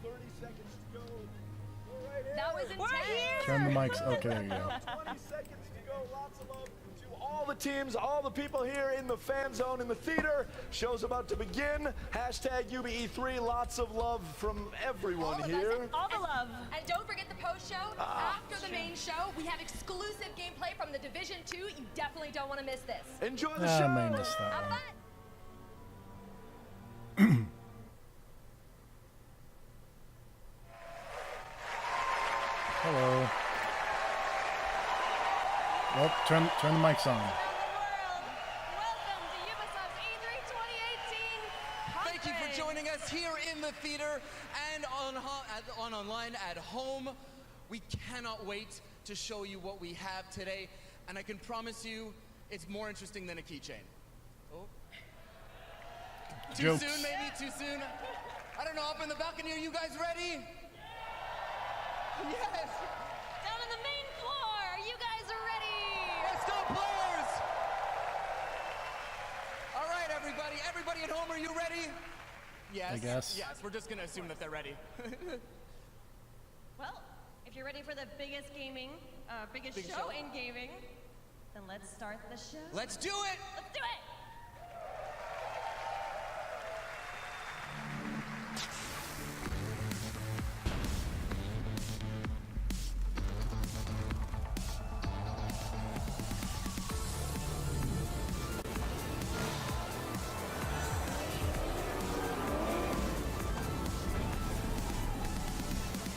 30 seconds to go. We're right here. That was intense. Turn the mics. Okay, there you go. 20 seconds to go. Lots of love to all the teams, all the people here in the fan zone in the theater. Show's about to begin. Hashtag UBE3. Lots of love from everyone here. All the love. And don't forget the post-show. After the main show, we have exclusive gameplay from the Division 2. You definitely don't want to miss this. Enjoy the I show. may miss that Have one. fun. Hello. Well, turn the mics on. Welcome to Ubisoft E3 2018. Thank you for joining us here in the theater and on online at home. We cannot wait to show you what we have today, and I can promise you it's more interesting than a keychain. Oh. Too Jokes. soon, maybe? Too soon? I don't know, up in the balcony, are you guys ready? Yes! Down on the main floor, you guys are ready. Let's go, players! All right, everybody. Everybody at home, are you ready? Yes. I guess. Yes, we're just gonna assume that they're ready. Well, if you're ready for the biggest biggest Big show show. in gaming, then let's start the show. Let's do it! Let's do it.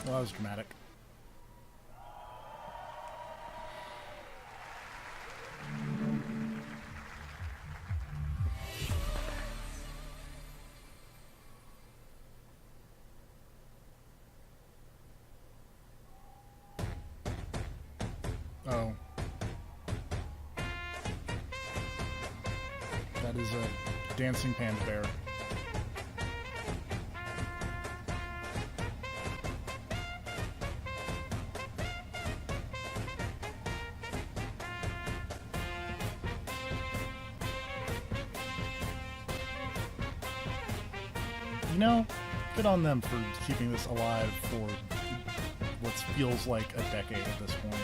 Well, that was dramatic. Oh. That is a dancing panda bear. You know, good on them for keeping this alive for what feels like a decade at this point.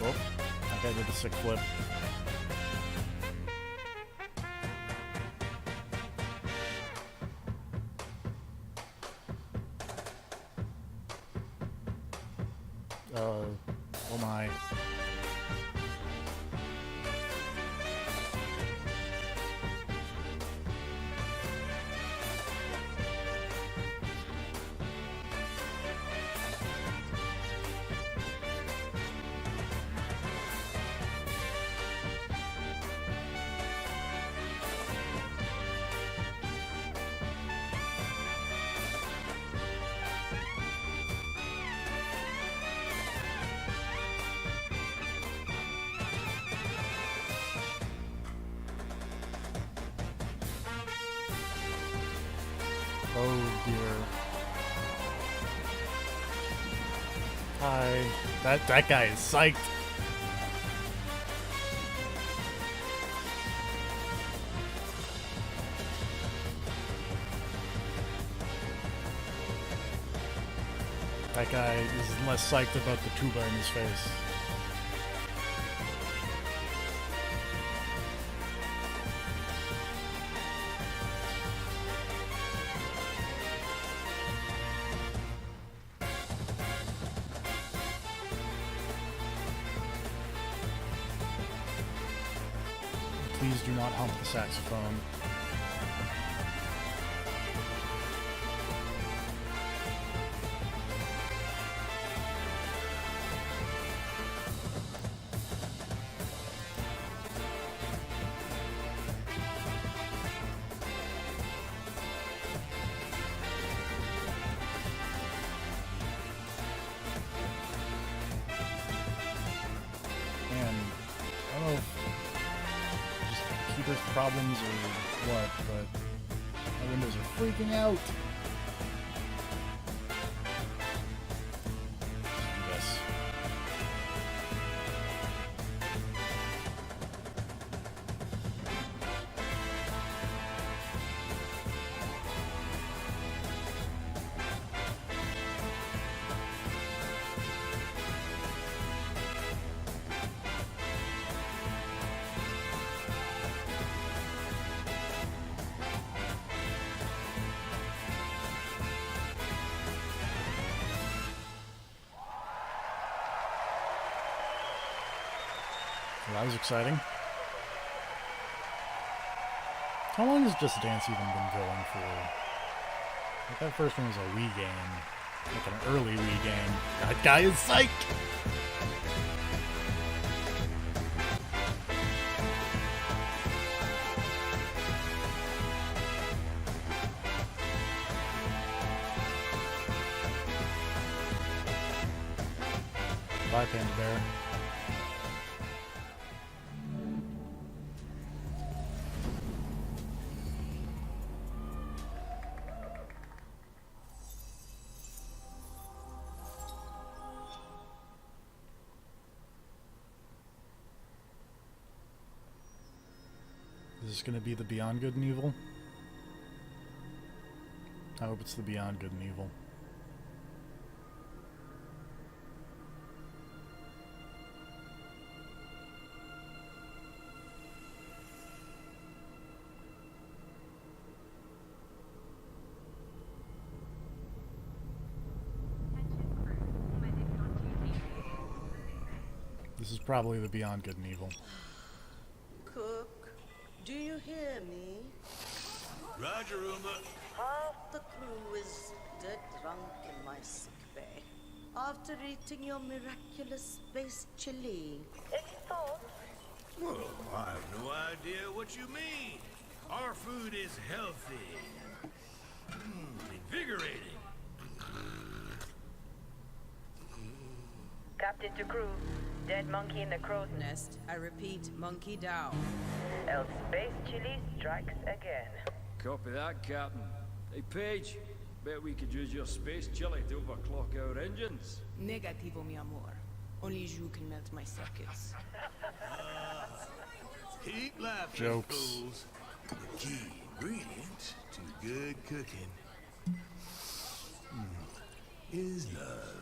Oh, that guy did a sick flip. Oh my. Oh dear. Hi. That guy is psyched. That guy is less psyched about the tuba in his face. Please do not hump the saxophone. Man, I don't know if just keyboard problems or what, but my windows are freaking out. Yes. Well, that was exciting. How long has Just Dance even been going for? Like that first one was a Wii game. Like an early Wii game. That guy is psyched! Bye, Panda Bear. Is this going to be the Beyond Good and Evil? I hope it's the Beyond Good and Evil. This is probably the Beyond Good and Evil. Cook, do you hear me? Roger, Uma. Half the crew is dead drunk in my sick bay after eating your miraculous space chili. Well, I have no idea what you mean. Our food is healthy. Invigorating. Captain to crew, dead monkey in the crow's Nest, I repeat, monkey down. else space chili strikes again. Copy that, Captain. Hey, Paige, bet we could use your space chili to overclock our engines. Negativo, mi amor. Only you can melt my circuits. Keep laughing, Jokes. fools. The key ingredient to good cooking is love.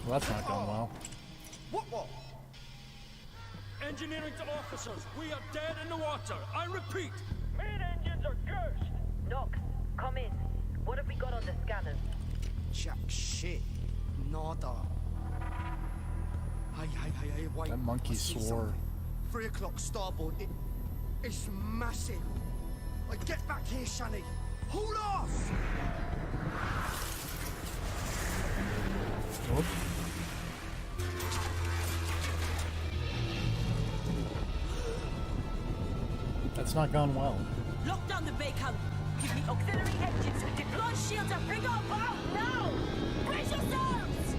Well, that's not going well. What? Engineering to officers, we are dead in the water. I repeat. Main engines are cursed. Nox, come in. What have we got on the scanners? Jack shit. Nada. Hey, wait. That monkey I see swore. something. 3 o'clock starboard. It's massive. Like, get back here, Shani. Hold off! Oh. That's not gone well. Lock down the bacon. Give me auxiliary engines. Deploy shields and bring up out now! Brace yourselves!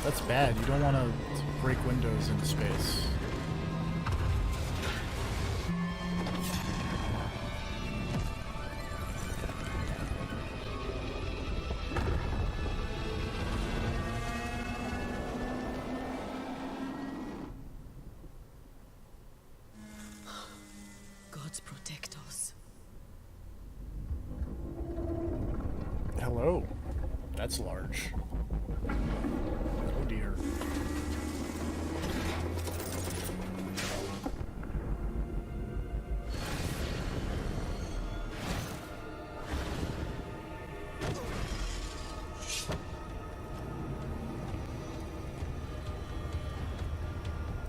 That's bad. You don't want to break windows in space. Gods protect us. Hello. That's large. Oh dear.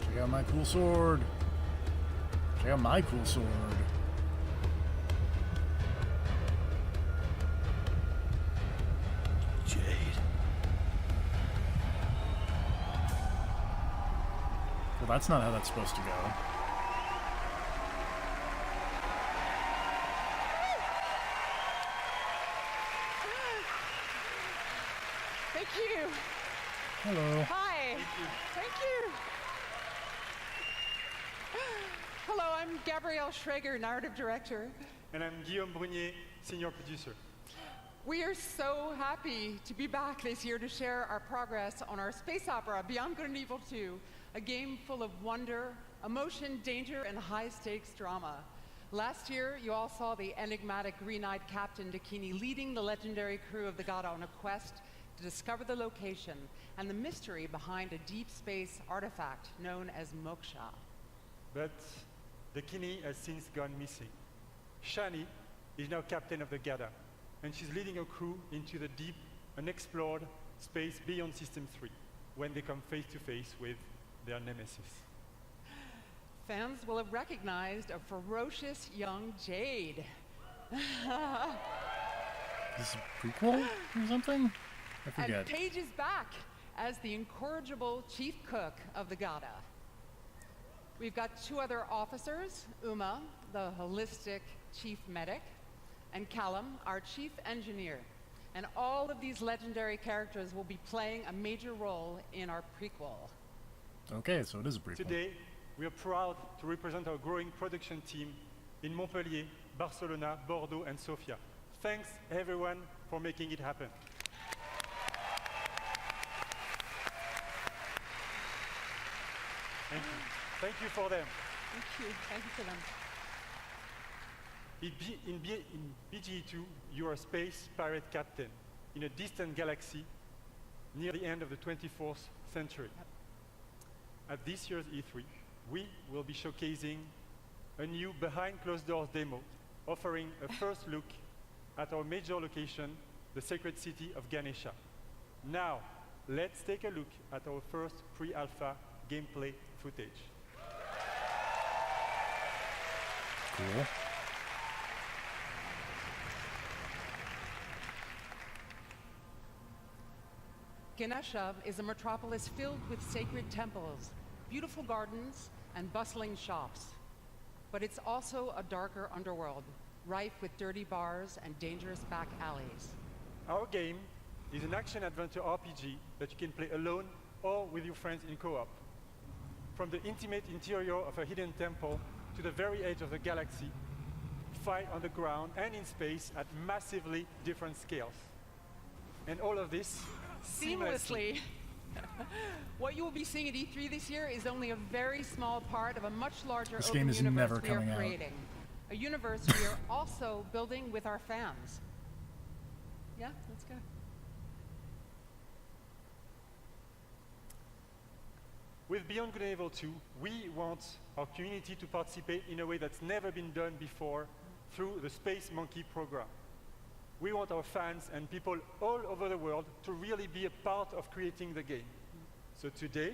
Check out my cool sword. Check out my cool sword. Jade. Well, that's not how that's supposed to go. Thank you. Hello. Hi. Thank you. Hello, I'm Gabrielle Schrager, narrative director. And I'm Guillaume Brunier, senior producer. We are so happy to be back this year to share our progress on our space opera, Beyond Good and Evil 2, a game full of wonder, emotion, danger, and high-stakes drama. Last year, you all saw the enigmatic green-eyed Captain Dakini leading the legendary crew of the God on a quest to discover the location and the mystery behind a deep space artifact known as Moksha. But Dakini has since gone missing. Shani, is now captain of the Gada, and she's leading a crew into the deep, unexplored space beyond System 3, when they come face to face with their nemesis. Fans will have recognized a ferocious young Jade. Is this a prequel or something? I forget. And Paige is back as the incorrigible chief cook of the Gada. We've got 2 other officers, Uma, the holistic chief medic, and Callum, our chief engineer. And all of these legendary characters will be playing a major role in our prequel. Okay, so it is a prequel. Today, we are proud to represent our growing production team in Montpellier, Barcelona, Bordeaux, and Sofia. Thanks, everyone, for making it happen. Thank you. Thank you for them. Thank you. Thank you for them. In BGE2, you are a space pirate captain in a distant galaxy near the end of the 24th century. At this year's E3, we will be showcasing a new behind closed doors demo, offering a first look at our major location, the sacred city of Ganesha. Now, let's take a look at our first pre-alpha gameplay footage. Cool. Ganesha is a metropolis filled with sacred temples, beautiful gardens, and bustling shops. But it's also a darker underworld, rife with dirty bars and dangerous back alleys. Our game is an action-adventure RPG that you can play alone or with your friends in co-op. From the intimate interior of a hidden temple to the very edge of the galaxy, fight on the ground and in space at massively different scales. And all of this seamlessly. What you will be seeing at E3 this year is only a very small part of a much larger This open game is universe never we are coming out. creating. A universe we are also building with our fans. Yeah, let's go. With Beyond Good and Evil 2, we want our community to participate in a way that's never been done before through the Space Monkey program. We want our fans and people all over the world to really be a part of creating the game. So today,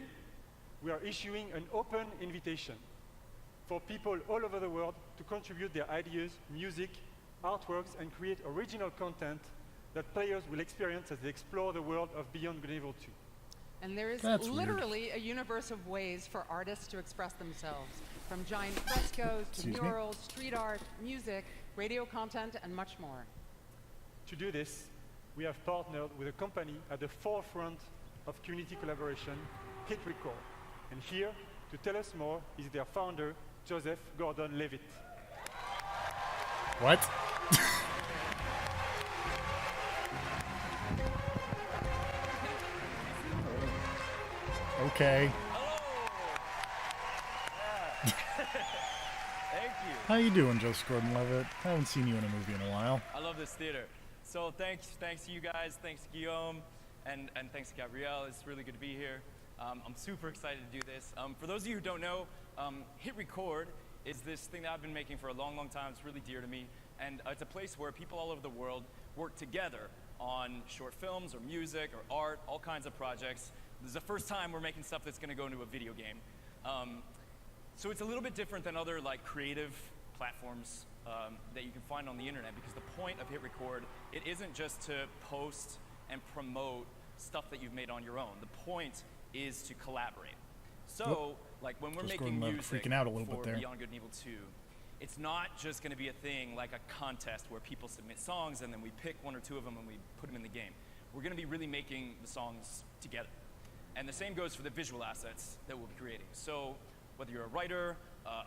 we are issuing an open invitation for people all over the world to contribute their ideas, music, artworks, and create original content that players will experience as they explore the world of Beyond Good and Evil 2. And there is That's literally a universe of ways for artists to express themselves, from giant frescoes to Excuse me? murals, street art, music, radio content, and much more. To do this, we have partnered with a company at the forefront of community collaboration, Hit Record. And here, to tell us more, is their founder, Joseph Gordon-Levitt. What? Okay. Thank you. How you doing, Joseph Gordon-Levitt? I haven't seen you in a movie in a while. I love this theater. So thanks to you guys, thanks to Guillaume, and thanks to Gabrielle. It's really good to be here. I'm super excited to do this. For those of you who don't know, Hit Record is this thing that I've been making for a long, long time. It's really dear to me. And it's a place where people all over the world work together on short films or music or art, all kinds of projects. This is the first time we're making stuff that's going to go into a video game. So it's a little bit different than other like creative platforms that you can find on the internet, because the point of Hit Record, it isn't just to post and promote stuff that you've made on your own. The point is to collaborate. So, like when we're making music freaking out a little bit for there. Beyond Good and Evil 2, it's not just going to be a thing like a contest where people submit songs and then we pick one or two of them and we put them in the game. We're going to be really making the songs together. And the same goes for the visual assets that we'll be creating. So whether you're a writer,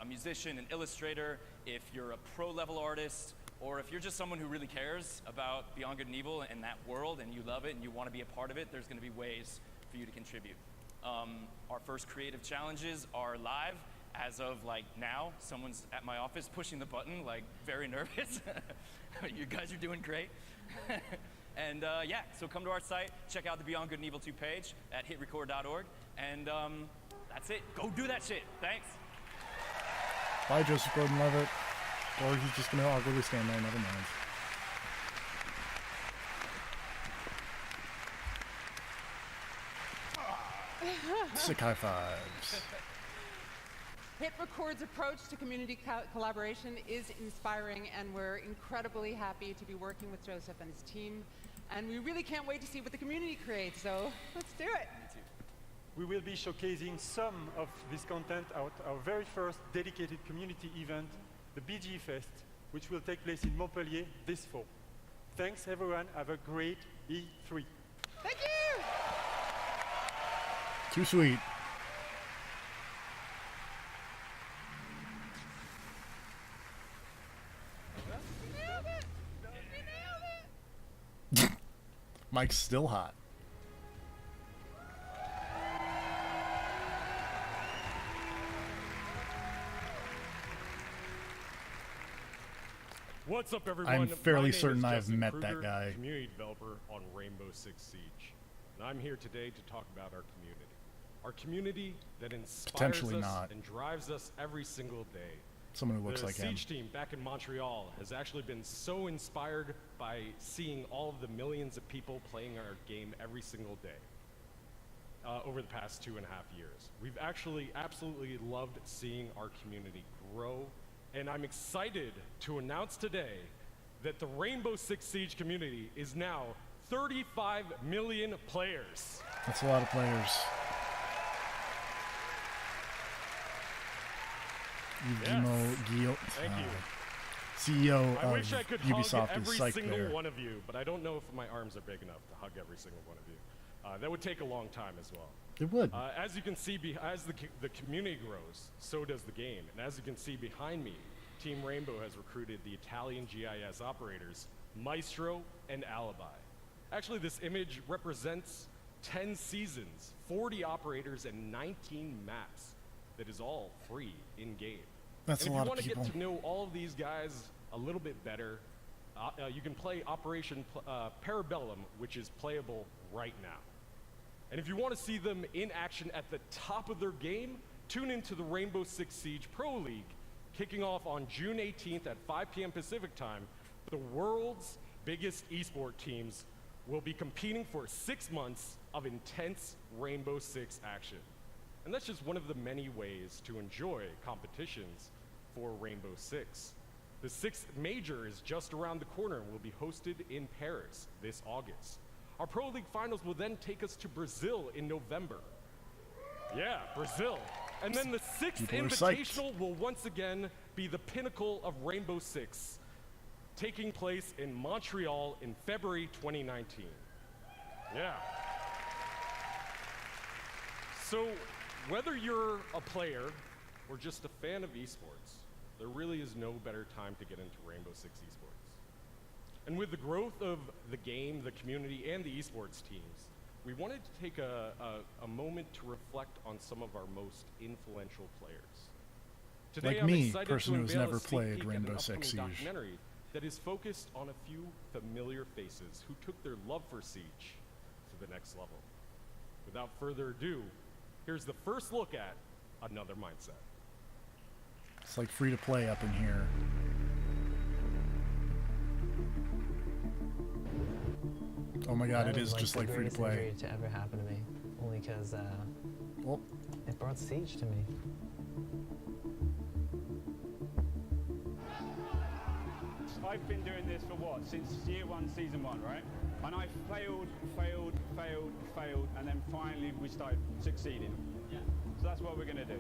a musician, an illustrator, if you're a pro-level artist, or if you're just someone who really cares about Beyond Good and Evil and that world and you love it and you want to be a part of it, there's going to be ways for you to contribute. Our first creative challenges are live. As of like now, someone's at my office pushing the button, like very nervous. You guys are doing great. And yeah, so come to our site, check out the Beyond Good and Evil 2 page at hitrecord.org, and that's it. Go do that shit. Thanks. Bye, Joseph Gordon-Levitt. Or he's just gonna awkwardly stand there, never mind. Sick high fives. Hit Record's approach to community collaboration is inspiring, and we're incredibly happy to be working with Joseph and his team. And we really can't wait to see what the community creates, so let's do it. We will be showcasing some of this content at our very first dedicated community event, the BG Fest, which will take place in Montpellier this fall. Thanks everyone, have a great E3. Thank you! Too sweet. Mike's still hot. What's up, everyone? I'm fairly My name certain is I've Justin met Kruger, that guy. Community developer on Rainbow Six Siege, and I'm here today to talk about our community. Our community that inspires Potentially us not. and drives us every single day. Someone who looks the like him. Siege team back in Montreal has actually been so inspired by seeing all of the millions of people playing our game every single day over the past 2.5 years. We've actually absolutely loved seeing our community grow, and I'm excited to announce today that the Rainbow Six Siege community is now 35 million players. That's a lot of players. Yes. Thank you. CEO I wish I could Ubisoft hug every is psyched single there. one of you, but I don't know if my arms are big enough to hug every single one of you. That would take a long time as well. It would. As you can see, as the community grows, so does the game. And as you can see behind me, Team Rainbow has recruited the Italian GIS operators, Maestro and Alibi. Actually, this image represents 10 seasons, 40 operators, and 19 maps. That is all free in-game. That's and a lot of if you people. want to get to know all of these guys a little bit better, you can play Operation Parabellum, which is playable right now. And if you want to see them in action at the top of their game, tune into the Rainbow Six Siege Pro League, kicking off on June 18th at 5 p.m. Pacific time. The world's biggest esport teams will be competing for 6 months of intense Rainbow Six action. And that's just one of the many ways to enjoy competitions for Rainbow Six. The 6th major is just around the corner and will be hosted in Paris this August. Our Pro League finals will then take us to Brazil in November. Yeah, Brazil. And then the 6th People are psyched. Invitational will once again be the pinnacle of Rainbow Six, taking place in Montreal in February 2019. Yeah. So, whether you're a player or just a fan of esports, there really is no better time to get into Rainbow Six esports. And with the growth of the game, the community, and the esports teams, we wanted to take a moment to reflect on some of our most influential players. Today, Like I'm me, excited person to who has unveil never a sneak played peek at Rainbow an Six upcoming Siege. documentary that is focused on a few familiar faces who took their love for Siege to the next level. Without further ado, here's the first look at Another Mindset. It's like free to play up in here. Oh my god, it is just like free to play. The greatest injury to ever happen to me, only because it brought Siege to me. I've been doing this for what? Since year one, season one, right? And I failed, and then finally we started succeeding. Yeah. So that's what we're going to do.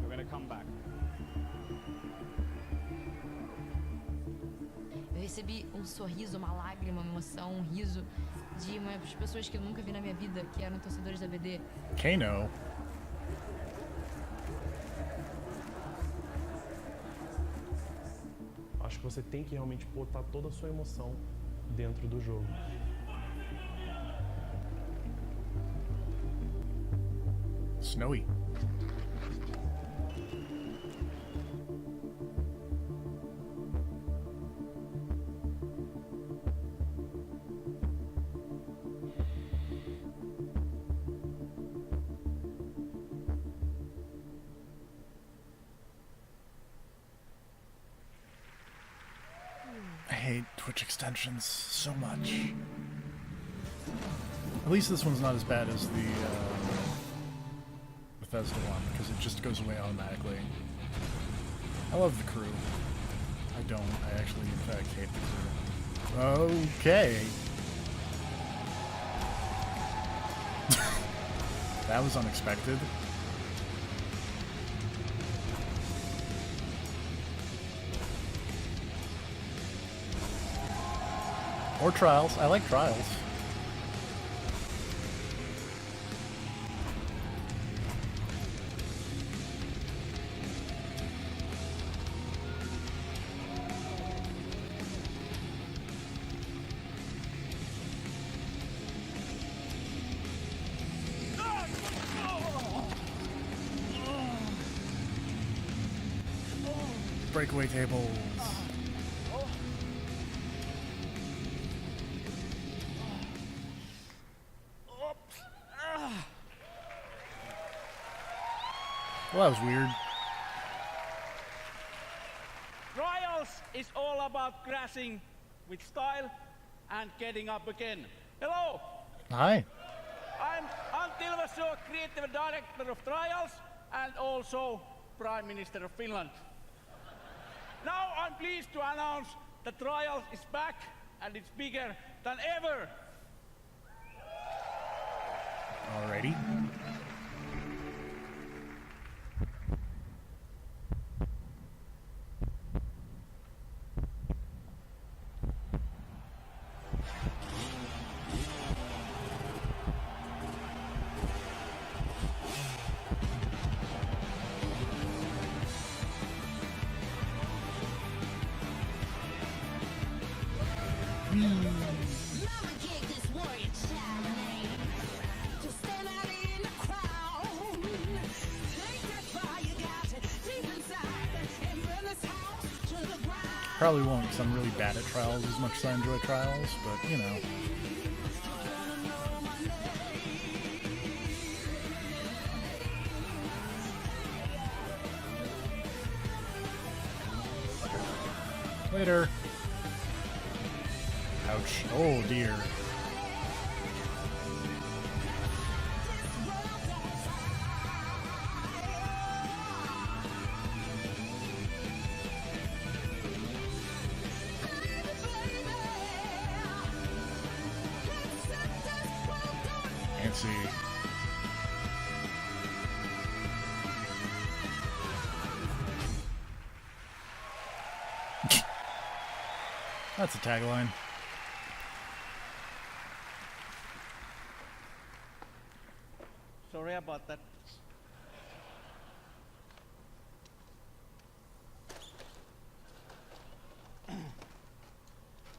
We're going to come back. Eu recebi um sorriso, uma lágrima, uma emoção, um riso de umas pessoas que eu nunca vi na minha vida, que eram torcedores da BD. Kano. Acho que você tem que realmente botar toda a sua emoção dentro do jogo. Snowy. hate Twitch extensions so much. At least this one's not as bad as the Bethesda one, because it just goes away automatically. I love the crew. I don't. I actually, in fact, hate the crew. Okay. That was unexpected. Or Trials. I like Trials. Breakaway tables. Well, that was weird. Trials is all about crashing with style and getting up again. Hello! Hi. I'm Antti Ilvassuo, Creative Director of Trials and also Prime Minister of Finland. Now I'm pleased to announce that Trials is back and it's bigger than ever. Alrighty. Probably won't, because I'm really bad at Trials as much as I enjoy Trials, but, you know. Later. Ouch. Oh, dear. See. That's a tagline. Sorry about that.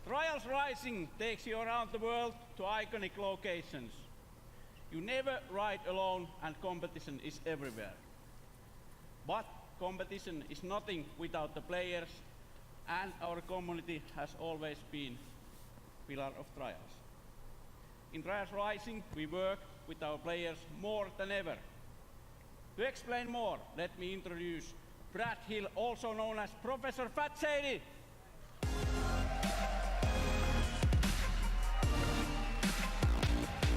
Trials Rising takes you around the world to iconic locations. You never ride alone and competition is everywhere. But competition is nothing without the players and our community has always been pillar of Trials. In Trials Rising we work with our players more than ever. To explain more, let me introduce Brad Hill, also known as Professor Fat Shady.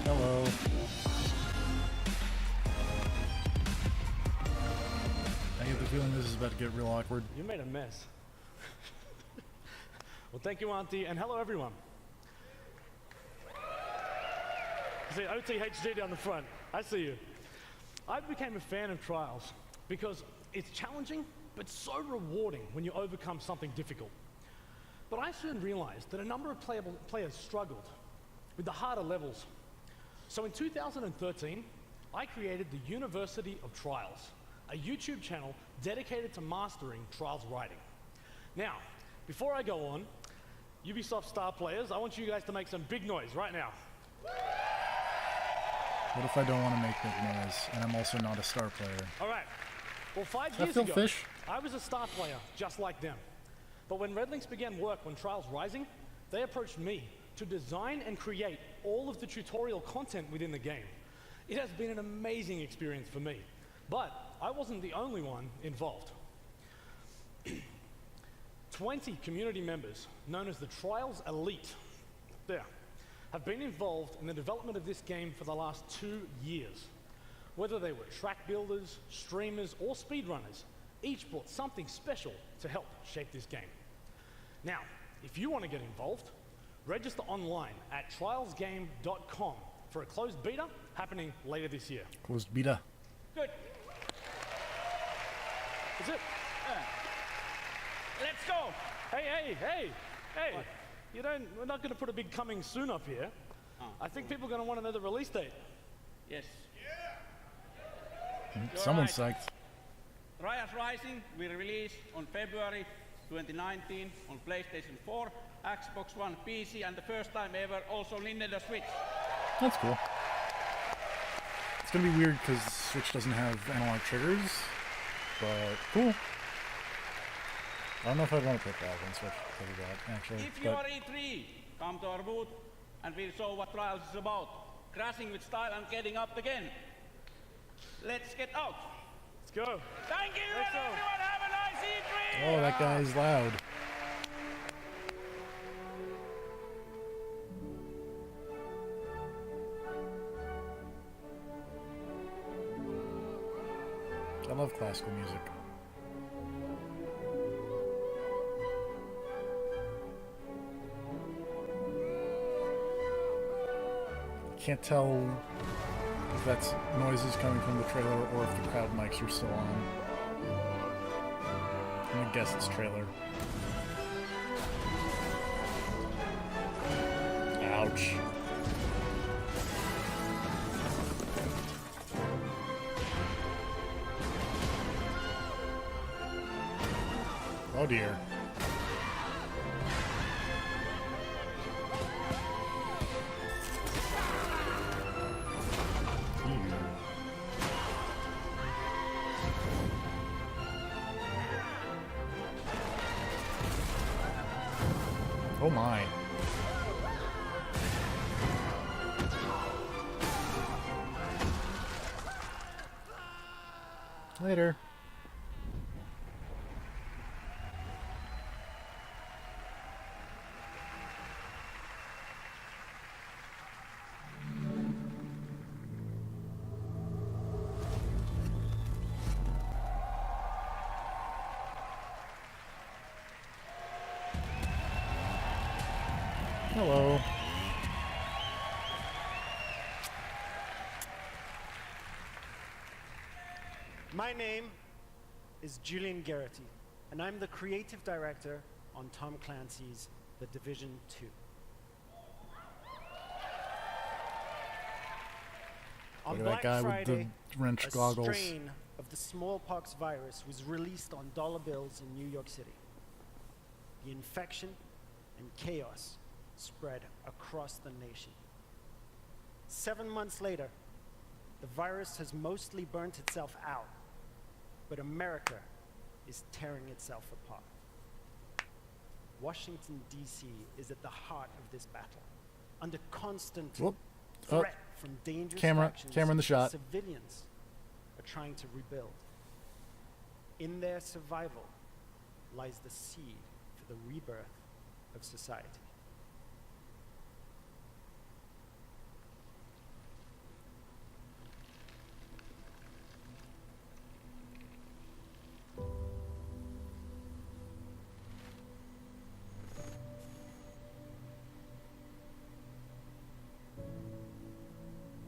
Hello. I get the feeling this is about to get real awkward. You made a mess. Well, thank you, Auntie, and hello, everyone. See, OTHD down the front. I see you. I became a fan of Trials because it's challenging, but so rewarding when you overcome something difficult. But I soon realized that a number of players struggled with the harder levels. So in 2013, I created the University of Trials, a YouTube channel dedicated to mastering Trials writing. Now, before I go on, Ubisoft star players, I want you guys to make some big noise right now. What if I don't want to make big noise, and I'm also not a star player? All right. Well, 5 years ago, I was a star player just like them. But when Redlinks began work on Trials Rising, they approached me to design and create all of the tutorial content within the game. It has been an amazing experience for me, but I wasn't the only one involved. 20 community members, known as the Trials Elite, have been involved in the development of this game for the last 2 years. Whether they were track builders, streamers, or speedrunners, each brought something special to help shape this game. Now, if you want to get involved, register online at trialsgame.com for a closed beta happening later this year. Closed beta. Good. That's it. Let's go. Hey. What? We're not going to put a big coming soon up here. I think people are going to want to know the release date. Yes. Someone's right. psyched. Trials Rising will release on February 2019 on PlayStation 4, Xbox One, PC, and the first time ever also Nintendo Switch. That's cool. It's gonna be weird because Switch doesn't have analog triggers, but cool. I don't know if I'd want to put that on Switch because of that, actually. If you are E3, come to our booth and we'll show what Trials is about. Crashing with style and getting up again. Let's get out. Let's go. Thank you, and everyone have a nice E3. Oh, that guy's loud. I love classical music. Can't tell if that's noises coming from the trailer or if the crowd mics are still on. I'm gonna guess it's trailer. Ouch. Oh dear. Oh my. Later. Hello. My name is Julian Garrity, and I'm the creative director on Tom Clancy's The Division 2. On Look at that Black guy with Friday, the wrench a goggles. strain of the smallpox virus was released on dollar bills in New York City. The infection and chaos spread across the nation. 7 months later, the virus has mostly burnt itself out, but America is tearing itself apart. Washington, D.C. is at the heart of this battle, under constant threat from dangerous factions. Camera in the shot. Civilians are trying to rebuild. In their survival lies the seed for the rebirth of society.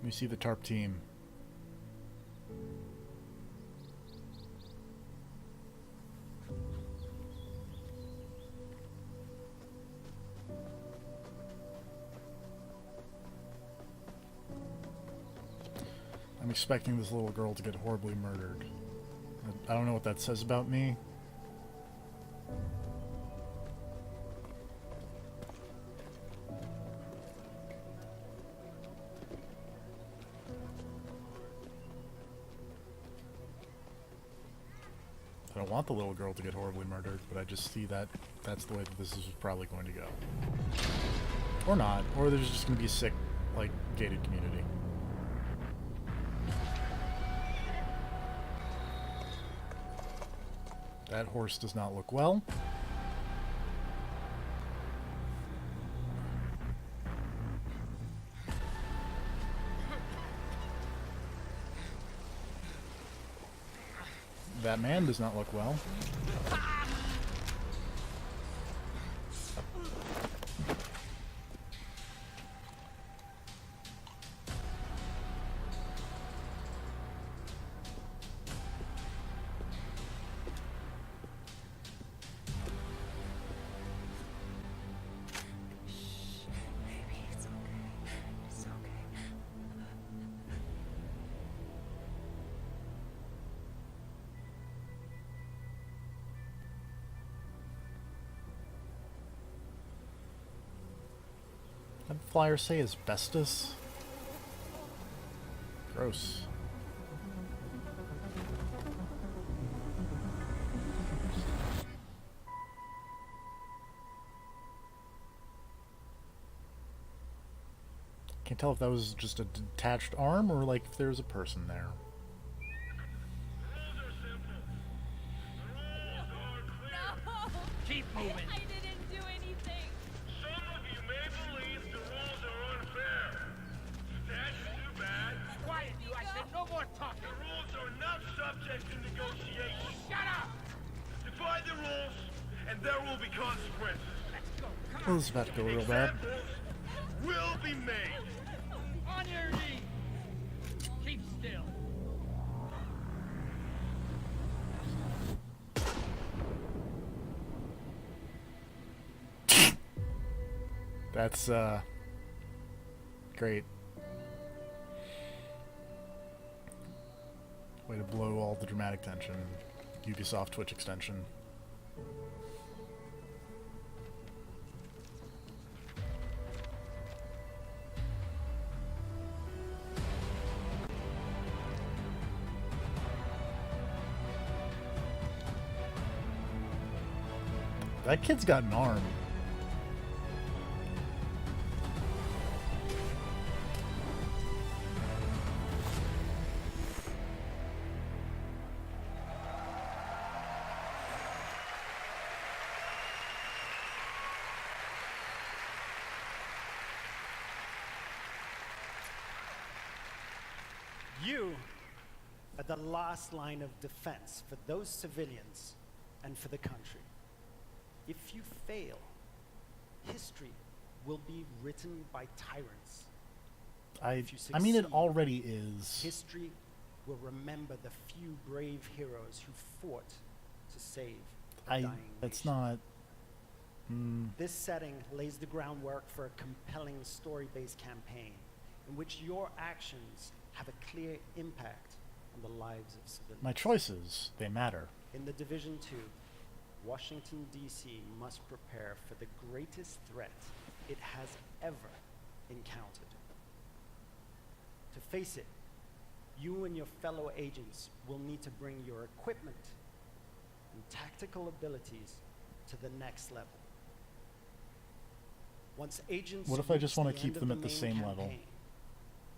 We see the TARP team. I'm expecting this little girl to get horribly murdered. I don't know what that says about me. I don't want the little girl to get horribly murdered, but I just see that that's the way that this is probably going to go. Or not. Or there's just going to be a sick, like, gated community. That horse does not look well. That man does not look well. What did flyer say? Asbestos? Gross. Can't tell if that was just a detached arm or like if there was a person there. Keep moving. I didn't do anything. Some of you may believe the rules are unfair. That's too bad. Quiet, you! I said no more talking. The rules are not subject to negotiation. Shut up! Defy the rules, and there will be consequences. Let's go. Come Well, this is about to go real bad. Examples will be made. on your knees. Keep still. That's great. Way to blow all the dramatic tension. Ubisoft Twitch extension. That kid's got an arm. You are the last line of defense for those civilians and for the country. If you fail, history will be written by tyrants. If you I mean, it succeed, already is. History will remember the few brave heroes who fought to save a dying That's nation. not. This setting lays the groundwork for a compelling story-based campaign in which your actions have a clear impact on the lives of civilians. My choices, they matter. In the Division 2, Washington, D.C. must prepare for the greatest threat it has ever encountered. To face it, you and your fellow agents will need to bring your equipment and tactical abilities to the next level. Once agents What if I reach just want to the keep end them of at the main same level? campaign,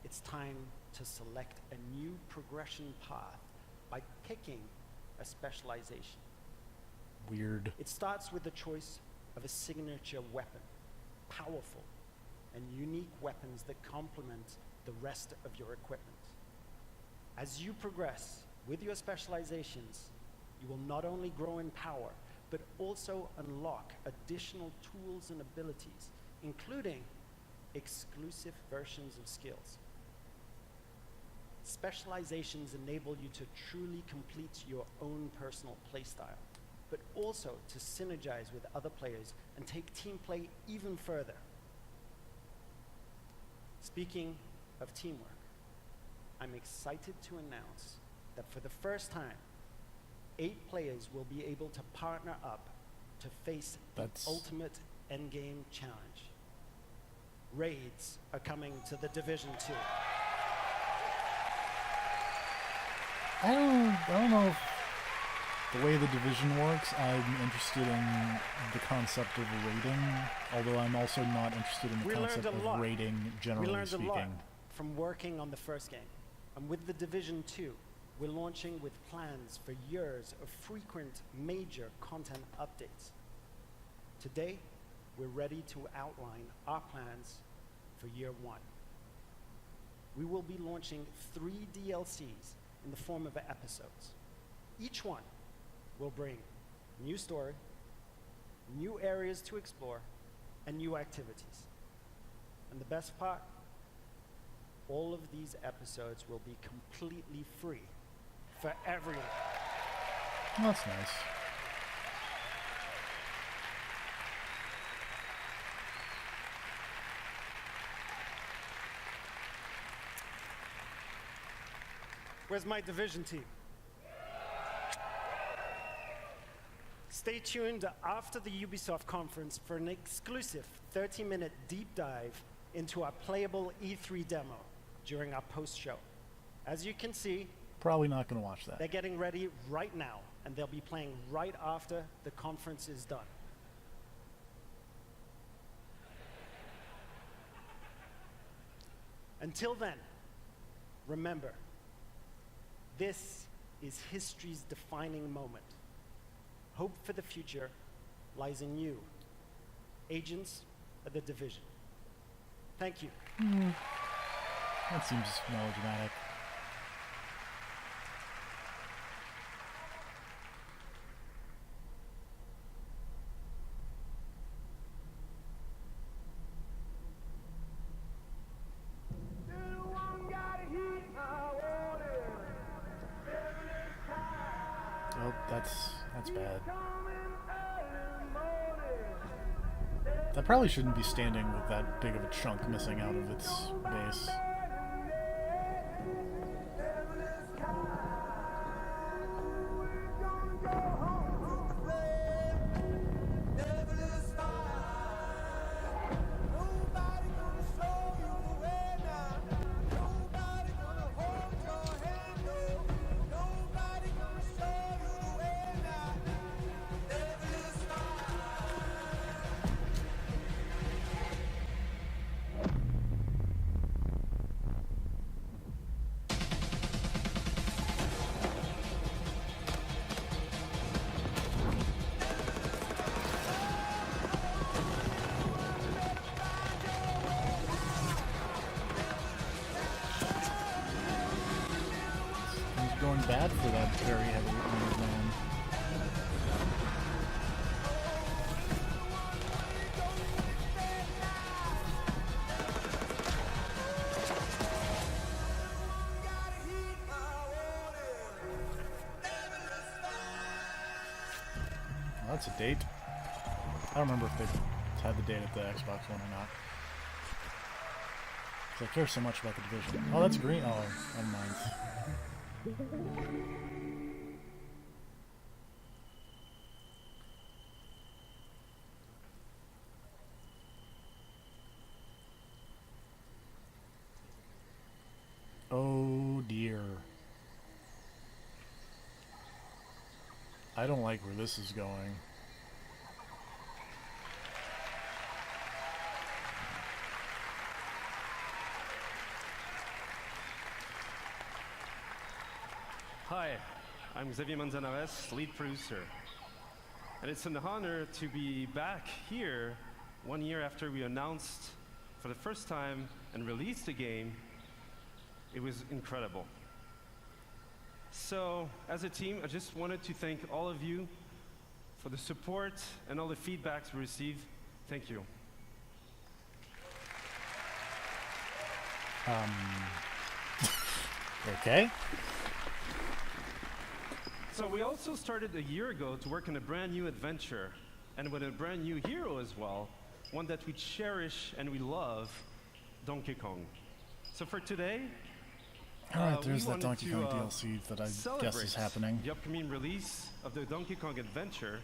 it's time to select a new progression path by picking a specialization. Weird. It starts with the choice of a signature weapon, powerful and unique weapons that complement the rest of your equipment. As you progress with your specializations, you will not only grow in power, but also unlock additional tools and abilities, including exclusive versions of skills. Specializations enable you to truly complete your own personal playstyle, but also to synergize with other players and take team play even further. Speaking of teamwork, I'm excited to announce that for the first time, 8 players will be able to partner up to face the ultimate endgame challenge. Raids are coming to the Division 2. I don't know if the way the division works, I'm interested in the concept of raiding, although I'm also not interested in the concept of raiding, generally We learned speaking. a lot from working on the first game. And with the Division 2, we're launching with plans for years of frequent major content updates. Today, we're ready to outline our plans for year 1. We will be launching 3 DLCs in the form of episodes. Each one will bring new story, new areas to explore, and new activities. And the best part, all of these episodes will be completely free for everyone. That's nice. Where's my division team? Stay tuned after the Ubisoft conference for an exclusive 30-minute deep dive into our playable E3 demo during our post-show. As you can see, Probably not going to watch that. they're getting ready right now, and they'll be playing right after the conference is done. Until then, remember, this is history's defining moment. Hope for the future lies in you, agents of the division. Thank you. That seems melodramatic. Oh, that's bad. That probably shouldn't be standing with that big of a chunk missing out of its base. Going bad for that very heavy armored man. Well, that's a date. I don't remember if they had the date at the Xbox One or not. 'Cause I care so much about the Division. Oh, that's green. Oh, never mind. Oh dear. I don't like where this is going. Hi, I'm Xavier Manzanares, lead producer. And it's an honor to be back here 1 year after we announced for the first time and released the game. It was incredible. So, as a team, I just wanted to thank all of you for the support and all the feedbacks we received. Thank you. Okay. So we also started a year ago to work on a brand new adventure, and with a brand new hero as well, one that we cherish and we love, Donkey Kong. So for today, Alright, there's we that Donkey wanted Kong to, DLC that I guess celebrate is happening. the upcoming release of the Donkey Kong adventure,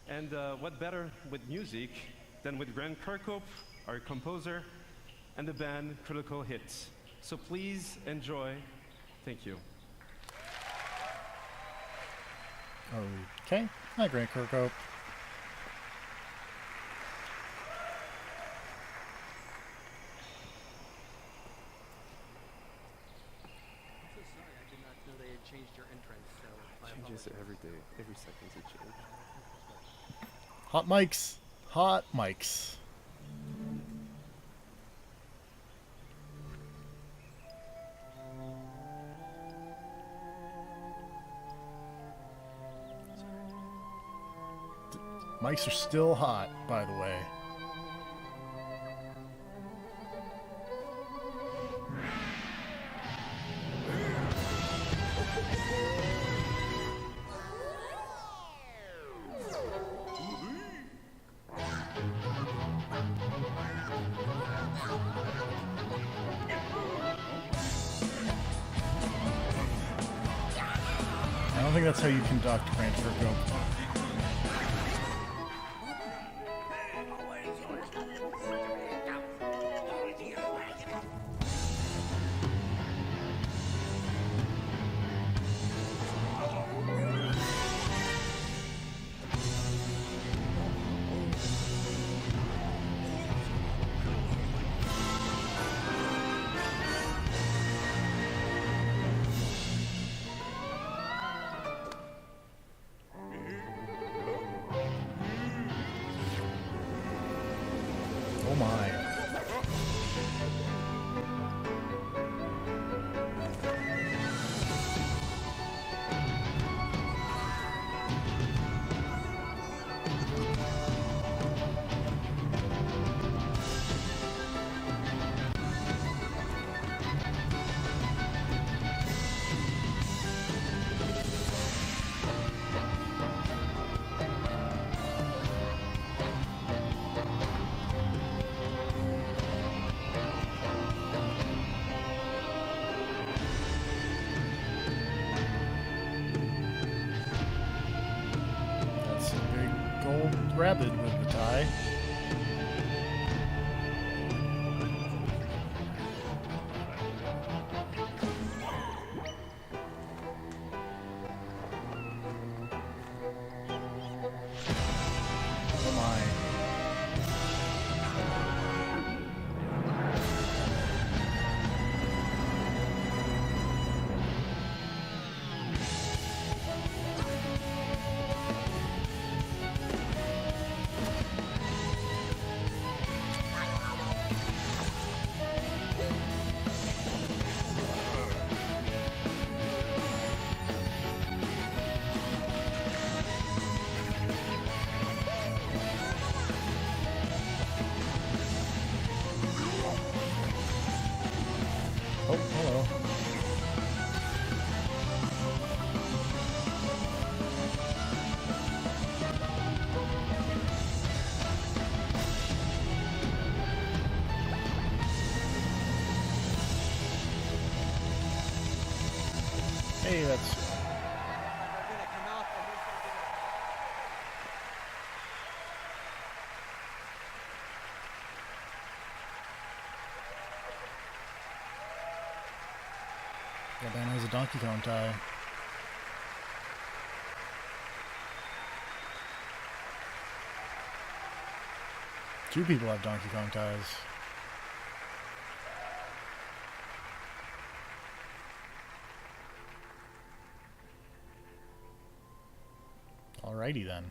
and what better with music than with Grant Kirkhope, our composer, and the band Critical Hits. So please enjoy. Thank you. Okay. Hi, Grant Kirkhope. Changed your entrance, so Changes every day, every second it changes. Hot mics. Hot mics. Mics are still hot, by the way. I don't think that's how you conduct transfer go. Oh my. That's a big gold rabbit with the tie. Oh my. Oh, hello. Hey, that's... That man has a Donkey Kong tie. Two people have Donkey Kong ties. Alrighty then.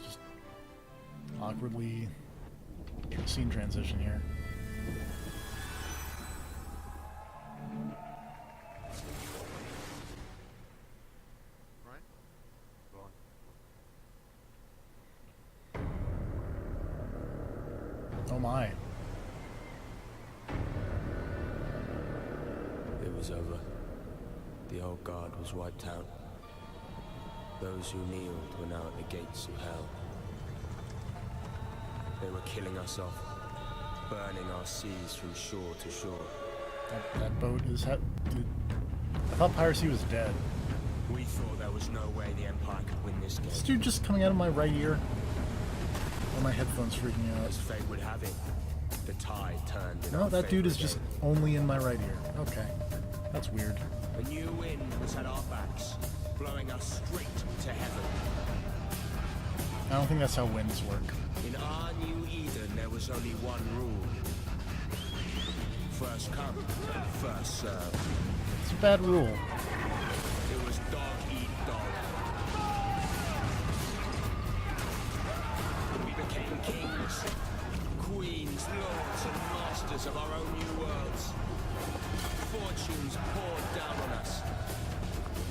Just awkwardly scene transition here. Oh my. It was over. The old guard was wiped out. Those who kneeled were now at the gates of hell. They were killing us off, burning our seas from shore to shore. That boat is... Dude, I thought piracy was dead. We thought there was no way the Empire could win this game. This dude just coming out of my right ear. Or my headphones freaking out. As fate would have it, the tide turned in No, our that dude is favor just again. only in my right ear. Okay. That's weird. A new wind was at our backs, blowing us straight to heaven. I don't think that's how winds work. In our new Eden, there was only one rule. First come, first serve. It's a bad rule. rulers of our own new worlds. Fortunes poured down on us.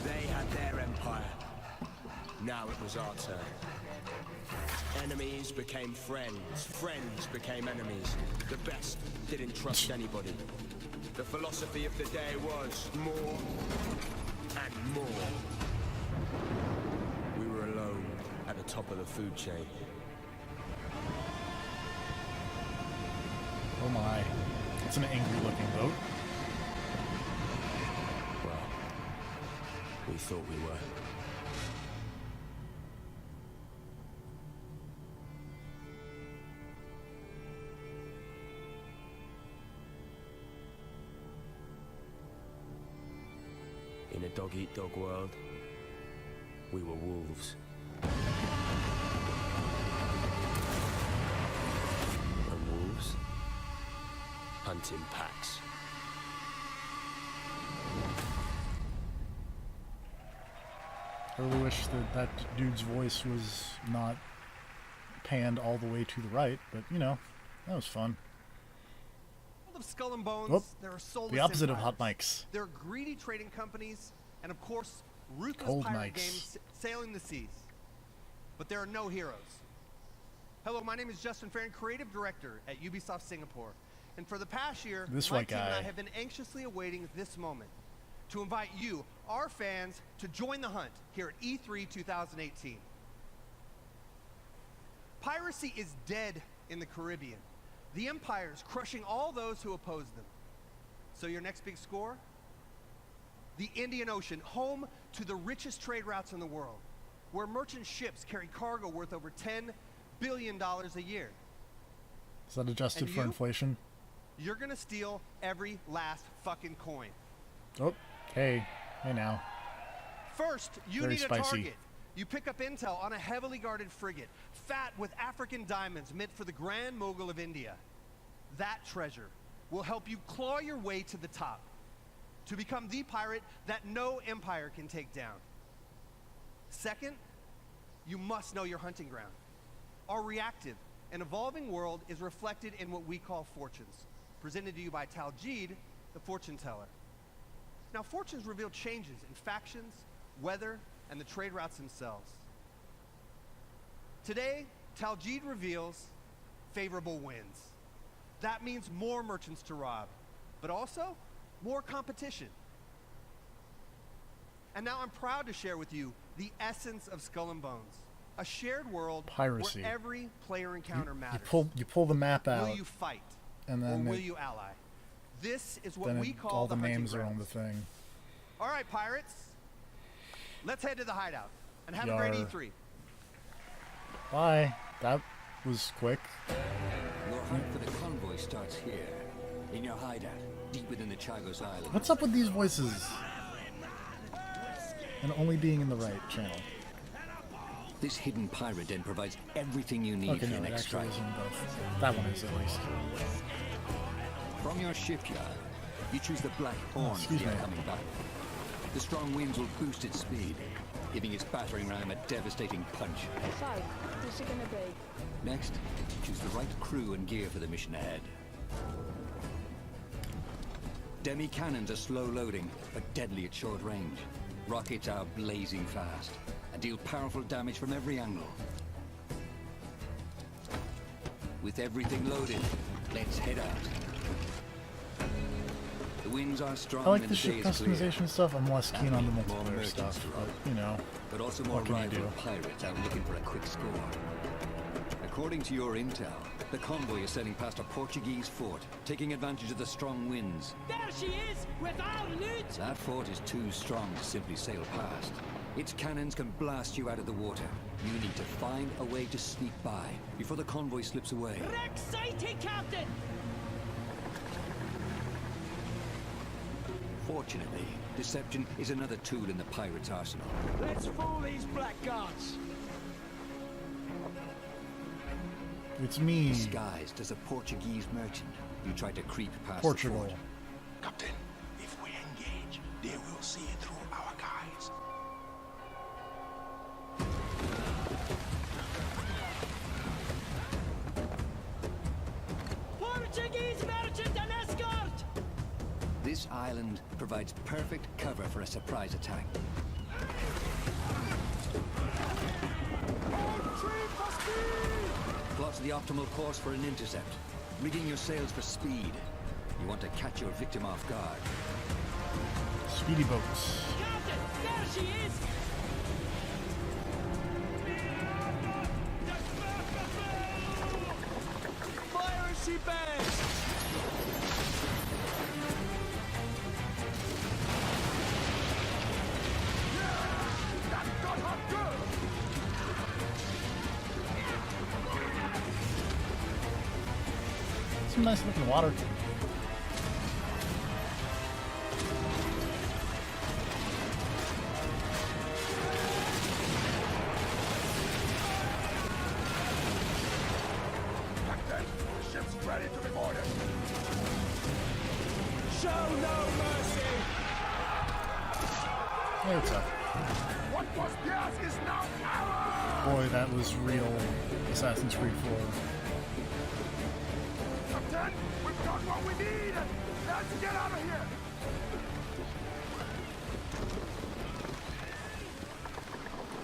They had their empire. Now it was our turn. Enemies became friends. Friends became enemies. The best didn't trust anybody. The philosophy of the day was more and more. We were alone at the top of the food chain. Oh my. It's an angry looking boat. Well, we thought we were. In a dog-eat-dog world, we were wolves. And wolves hunt in packs. I really wish that that dude's voice was not panned all the way to the right, but you know, that was fun. Of Skull and Bones, Whoop. there are soulless The opposite of empires. hot mics. There are greedy trading companies, and of course, ruthless Cold pirate mics. games sailing the seas. But there are no heroes. Hello, my name is Justin Farron, creative director at Ubisoft Singapore. And for the past year, This my white team and I guy. have been anxiously awaiting this moment to invite you, our fans, to join the hunt here at E3 2018. Piracy is dead in the Caribbean. The Empire is crushing all those who oppose them. So your next big score? The Indian Ocean, home to the richest trade routes in the world, where merchant ships carry cargo worth over $10 billion a year. Is that adjusted And for you? inflation? You're gonna steal every last fucking coin. Oh, hey now. First, you Very need a spicy. target. You pick up intel on a heavily guarded frigate, fat with African diamonds meant for the Grand Mogul of India. That treasure will help you claw your way to the top, to become the pirate that no empire can take down. Second, you must know your hunting ground. Our reactive and evolving world is reflected in what we call fortunes, presented to you by Taljid, the fortune teller. Now, fortunes reveal changes in factions, weather, and the trade routes themselves. Today, Taljid reveals favorable winds. That means more merchants to rob, but also more competition. And now I'm proud to share with you the essence of Skull and Bones, a shared world Piracy. where every player encounter matters. You pull the map out, Will you fight, and or then will it- you ally? This is what then we it- call all the the hunting names are on grounds. the thing. All right, pirates, let's head to the hideout and have a great Yar. E3. Bye. That was quick. Your hunt for the convoy starts here, in your hideout, deep within the Chagos Island. What's up with these voices? And only being in the right channel. This hidden pirate den provides everything you need Okay, for no, your it next actually strike. is in both. That one is at least. From your shipyard, you choose the Black Horn for excuse the me. upcoming battle. The strong winds will boost its speed, giving its battering ram a devastating punch. So, what's it gonna be? Next, choose the right crew and gear for the mission ahead. Demi cannons are slow loading, but deadly at short range. Rockets are blazing fast and deal powerful damage from every angle. With everything loaded, let's head out. The winds are strong I like and the the ship day is clear. customization stuff. I'm less keen on the More multiplayer merchants stuff, to but rob. you know, But also more what can you rival do? pirates out looking for a quick score. According to your intel, the convoy is sailing past a Portuguese fort, taking advantage of the strong winds. There she is, with our loot! That fort is too strong to simply sail past. Its cannons can blast you out of the water. You need to find a way to sneak by before the convoy slips away. Wreck sighted, Captain! Fortunately, deception is another tool in the pirate's arsenal. Let's fool these blackguards! It's me. Disguised as a Portuguese merchant, you try to creep past Portugal. the fort. Captain, if we engage, they will see through our guise. Portuguese merchant island provides perfect cover for a surprise attack. Plot the optimal course for an intercept. Rigging your sails for speed. You want to catch your victim off guard. Speedy boats. Captain, there she is! Fire as she bangs! Some nice looking water. Hey, what's up? What was theirs is now ours! Boy, that was real Assassin's Creed 4. Captain, we've got what we need! Let's get out of here!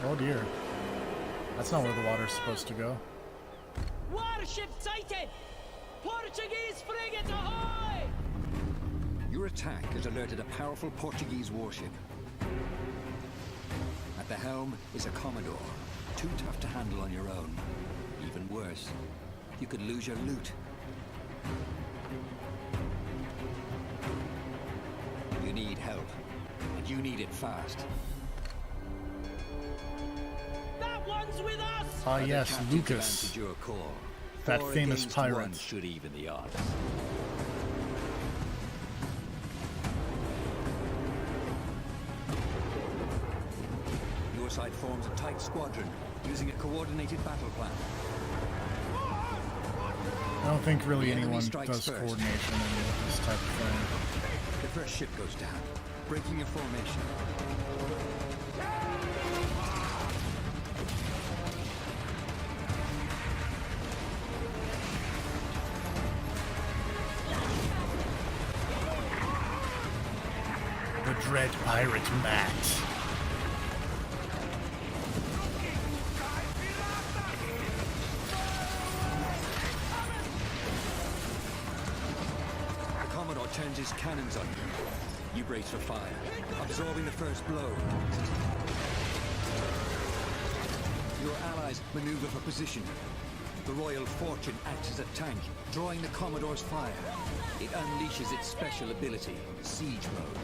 Oh dear. That's not where the water's supposed to go. Warship sighted! Portuguese frigate ahoy! Your attack has alerted a powerful Portuguese warship. At the helm is a Commodore, too tough to handle on your own. Even worse, you could lose your loot. You need help, and you need it fast. That one's with us! Ah yes, Lucas. Your call. That 4 famous against pirate. 1 should even the odds. Your side forms a tight squadron, using a coordinated battle plan. I don't think really The enemy anyone strikes does first. coordination in this type of thing. The first ship goes down, breaking your formation. The Dread Pirate Matt. The Commodore turns his cannons on you. You brace for fire, absorbing the first blow. Your allies maneuver for position. The Royal Fortune acts as a tank, drawing the Commodore's fire. It unleashes its special ability, Siege Mode.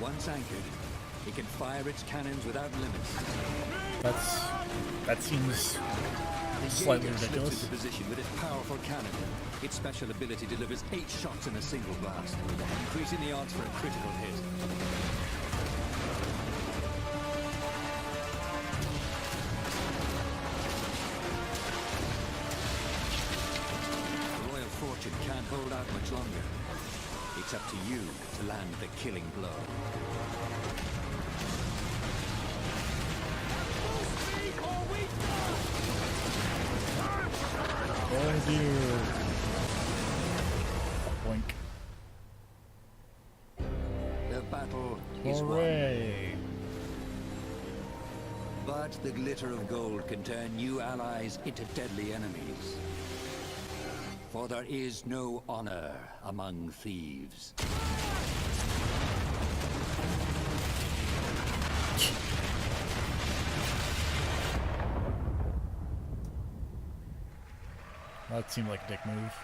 Once anchored, it can fire its cannons without limits. That seems The slightly Jaeger slips ridiculous. into position with its powerful cannon. Its special ability delivers 8 shots in a single blast, increasing the odds for a critical hit. The Royal Fortune can't hold out much longer. It's up to you to land the killing blow. Oh dear. Boink. The battle is Hooray. won. But the glitter of gold can turn new allies into deadly enemies. For there is no honor among thieves. That seemed like a dick move.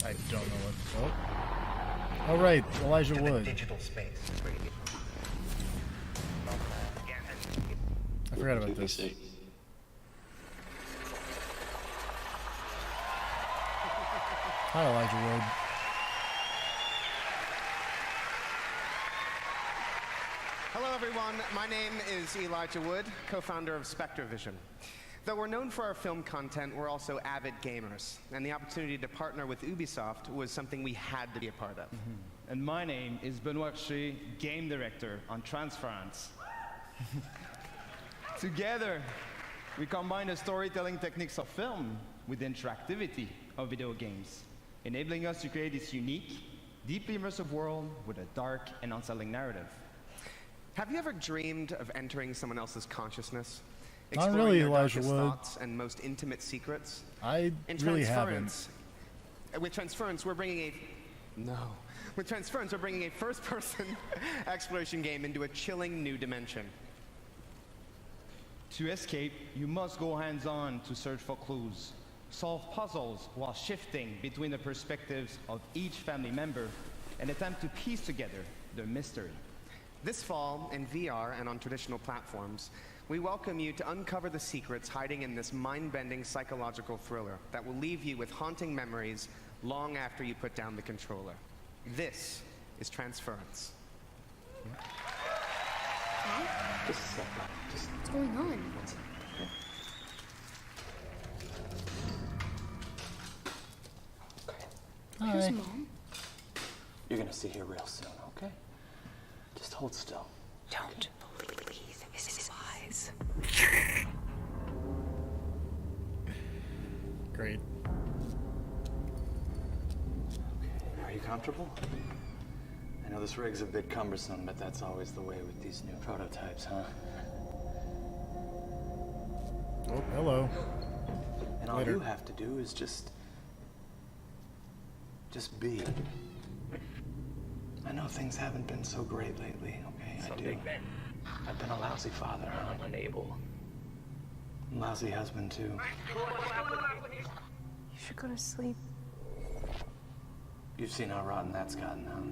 I don't know what. Oh, all right, Elijah Wood. Digital space. I forgot about this. Hi, Elijah Wood. Hello, everyone. My name is Elijah Wood, co-founder of SpectreVision. Though we're known for our film content, we're also avid gamers, and the opportunity to partner with Ubisoft was something we had to be a part of. And my name is Benoit Richer, Game Director on Transference. Together, we combine the storytelling techniques of film with the interactivity of video games, enabling us to create this unique, deeply immersive world with a dark and unsettling narrative. Have you ever dreamed of entering someone else's consciousness? Not really, their Elijah darkest Wood. thoughts and most intimate secrets? I really haven't. With Transference, we're bringing a first-person exploration game into a chilling new dimension. To escape, you must go hands-on to search for clues, solve puzzles while shifting between the perspectives of each family member, and attempt to piece together their mystery. This fall, in VR and on traditional platforms, we welcome you to uncover the secrets hiding in this mind-bending psychological thriller that will leave you with haunting memories long after you put down the controller. This is Transference. Just a second. What's going on? Okay. Who's Mom? You're gonna see her real soon, okay? Just hold still. Don't believe his lies. Great. Okay, are you comfortable? I know this rig's a bit cumbersome, but that's always the way with these new prototypes, huh? Oh, hello. And all Later. you have to do is just be. I know things haven't been so great lately, okay? I do. I've been a lousy father, huh? I'm unable. Lousy husband, too. You should go to sleep. You've seen how rotten that's gotten, huh?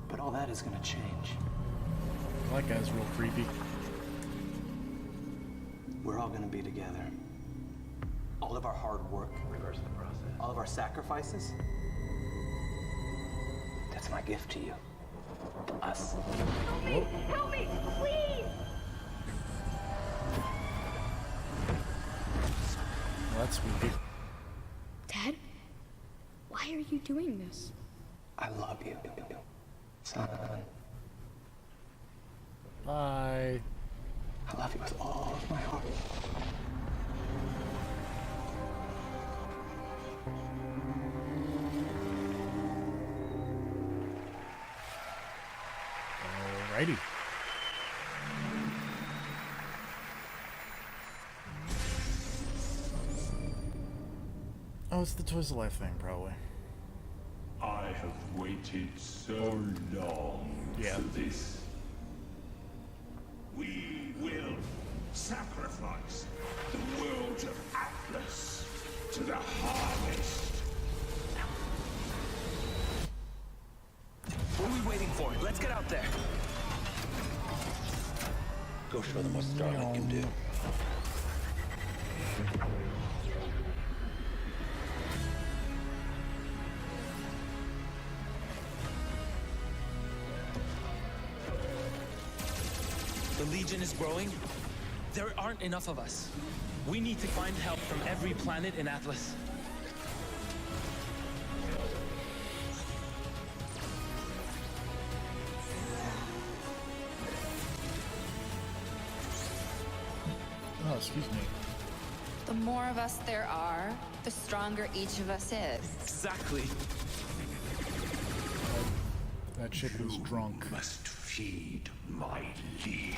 But all that is gonna change. That guy's real creepy. We're all gonna be together. All of our hard work, reverse the process. All of our sacrifices. That's my gift to you. Us. Help me! Help me! Please! Well, that's spooky. Dad? Why are you doing this? I love you, son. Bye. I love you with all of my heart. Alrighty. Oh, it's the Toys of Life thing, probably. I have waited so long for this. We will sacrifice the world of Atlas to the harvest. What are we waiting for? Let's get out there. Go show them what Starlight can do. The Legion is growing. There aren't enough of us. We need to find help from every planet in Atlas. Oh, excuse me. The more of us there are, the stronger each of us is. Exactly. That chick was drunk. You must feed my legion.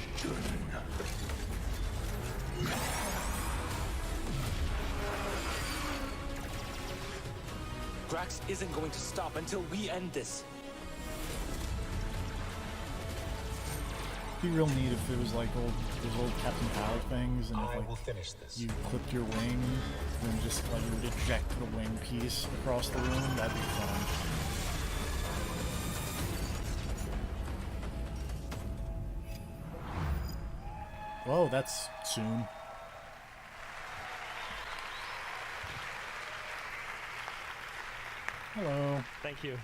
Drax isn't going to stop until we end this. It'd be real neat if it was like those old Captain Pallet things, and if like will finish this. you clipped your wing, then just like you would eject the wing piece across the room. That'd be fun. Whoa, that's soon. Hello. Thank you.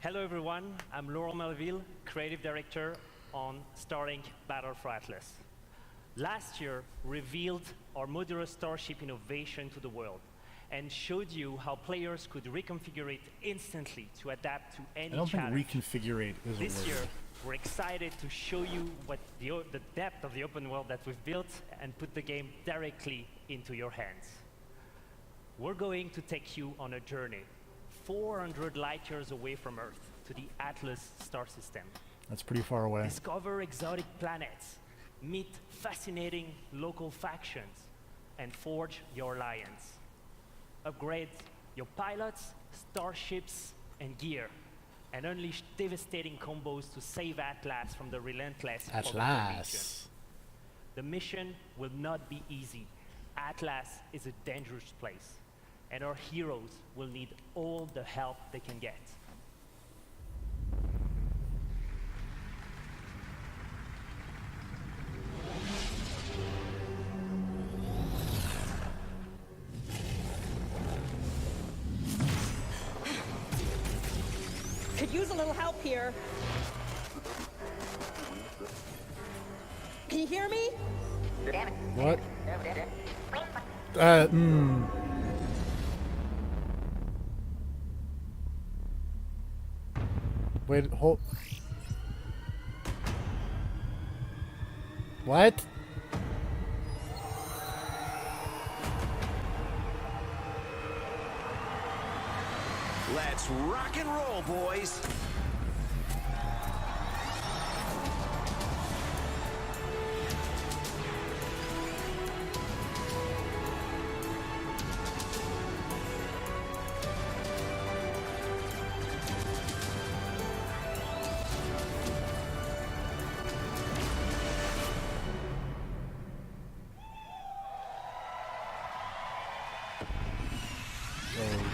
Hello everyone, I'm Laurent Melville, Creative Director on Starlink Battle for Atlas. Last year revealed our modular starship innovation to the world and showed you how players could reconfigure it instantly to adapt to any challenge. I don't think reconfigure is a word. This year, we're excited to show you what the depth of the open world that we've built and put the game directly into your hands. We're going to take you on a journey 400 light years away from Earth to the Atlas star system. That's pretty far away. Discover exotic planets, meet fascinating local factions, and forge your alliance. Upgrade your pilots, starships, and gear, and unleash devastating combos to save Atlas from the relentless Atlas. The mission will not be easy. Atlas is a dangerous place, and our heroes will need all the help they can get. Could use a little help here. Can you hear me? What? Wait, hold. What? Let's rock and roll, boys.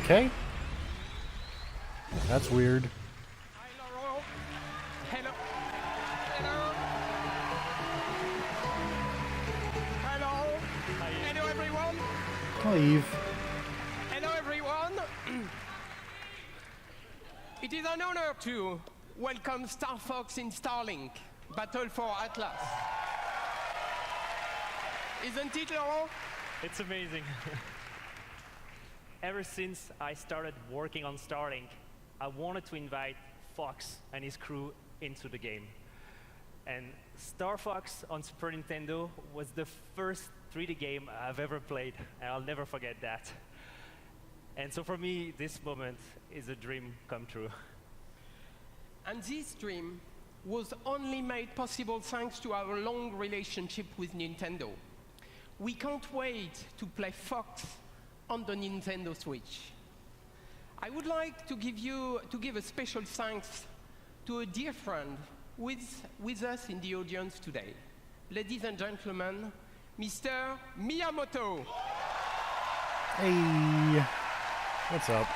Okay. That's weird. Hello. Hello. Hello. Hello. Hello, everyone. Leave. Hello, everyone. It is an honor to welcome Star Fox in Starlink, Battle for Atlas. Isn't it, Laurent? It's amazing. Ever since I started working on Starlink, I wanted to invite Fox and his crew into the game. And Star Fox on Super Nintendo was the first 3D game I've ever played, and I'll never forget that. And so for me, this moment is a dream come true. And this dream was only made possible thanks to our long relationship with Nintendo. We can't wait to play Fox on the Nintendo Switch. I would like to give a special thanks to a dear friend with us in the audience today. Ladies and gentlemen, Mr. Miyamoto. Hey, what's up?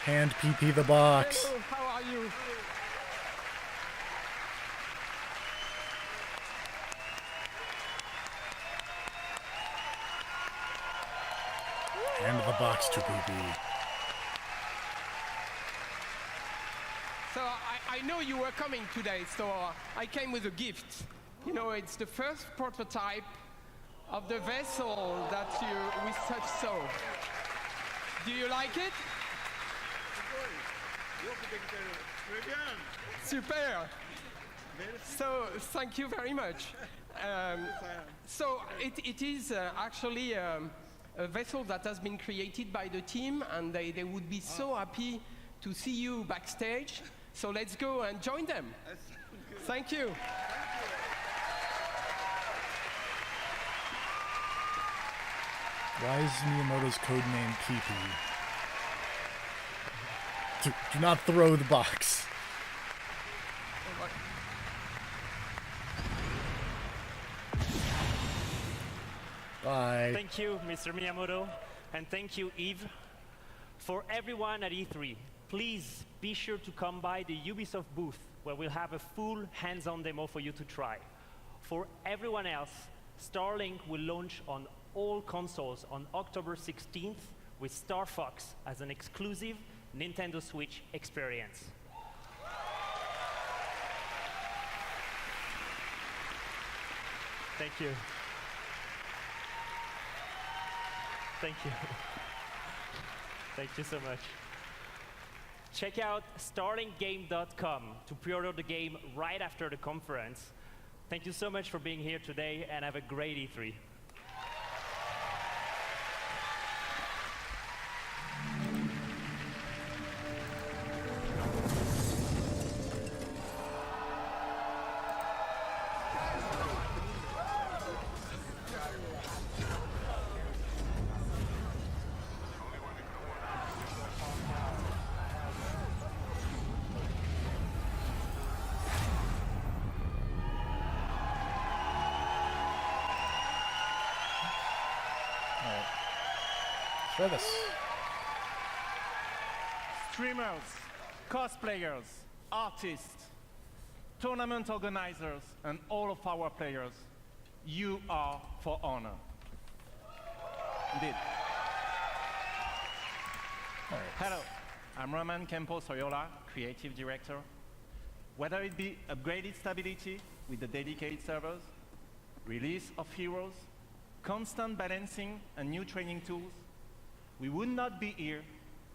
Hand PP the box. Hello, how are you? Hand the box to PP. So I know you were coming today, so I came with a gift. You know, it's the first prototype of the vessel that we such saw. Do you like it? Super. So thank you very much. So it is actually a vessel that has been created by the team, and they would be so happy to see you backstage. So let's go and join them. Thank you. Why is Miyamoto's codename PP? Do not throw the box. Bye. Thank you, Mr. Miyamoto, and thank you, Yves. For everyone at E3, please be sure to come by the Ubisoft booth, where we'll have a full hands-on demo for you to try. For everyone else, Starlink will launch on all consoles on October 16th, with Star Fox as an exclusive Nintendo Switch experience. Thank you. Thank you. Thank you so much. Check out starlinggame.com to pre-order the game right after the conference. Thank you so much for being here today, and have a great E3. Try this. Streamers, cosplayers, artists, tournament organizers, and all of our players, you are for honor. Indeed. All right. Hello, I'm Roman Campos-Oyola, Creative Director. Whether it be upgraded stability with the dedicated servers, release of heroes, constant balancing and new training tools, we would not be here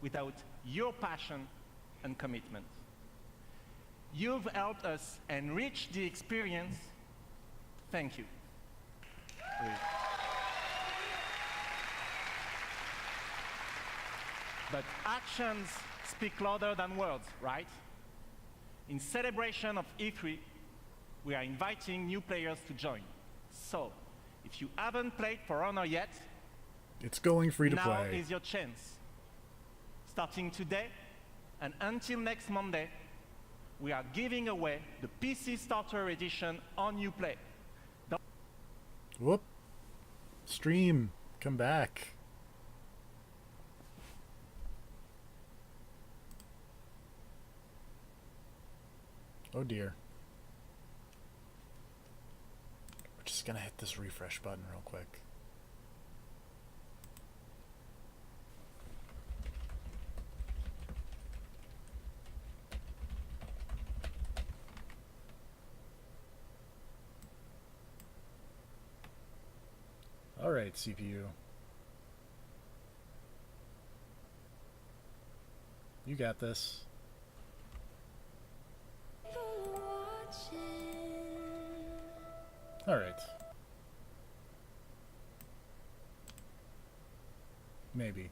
without your passion and commitment. You've helped us enrich the experience. Thank you. But actions speak louder than words, right? In celebration of E3, we are inviting new players to join. So, if you haven't played For Honor yet, it's going free to now play. Is your chance. Starting today and until next Monday, we are giving away the PC Starter Edition on Uplay. Whoop. Stream. Come back. Oh dear. We're just gonna hit this refresh button real quick. Alright, CPU. You got this. Alright. Maybe.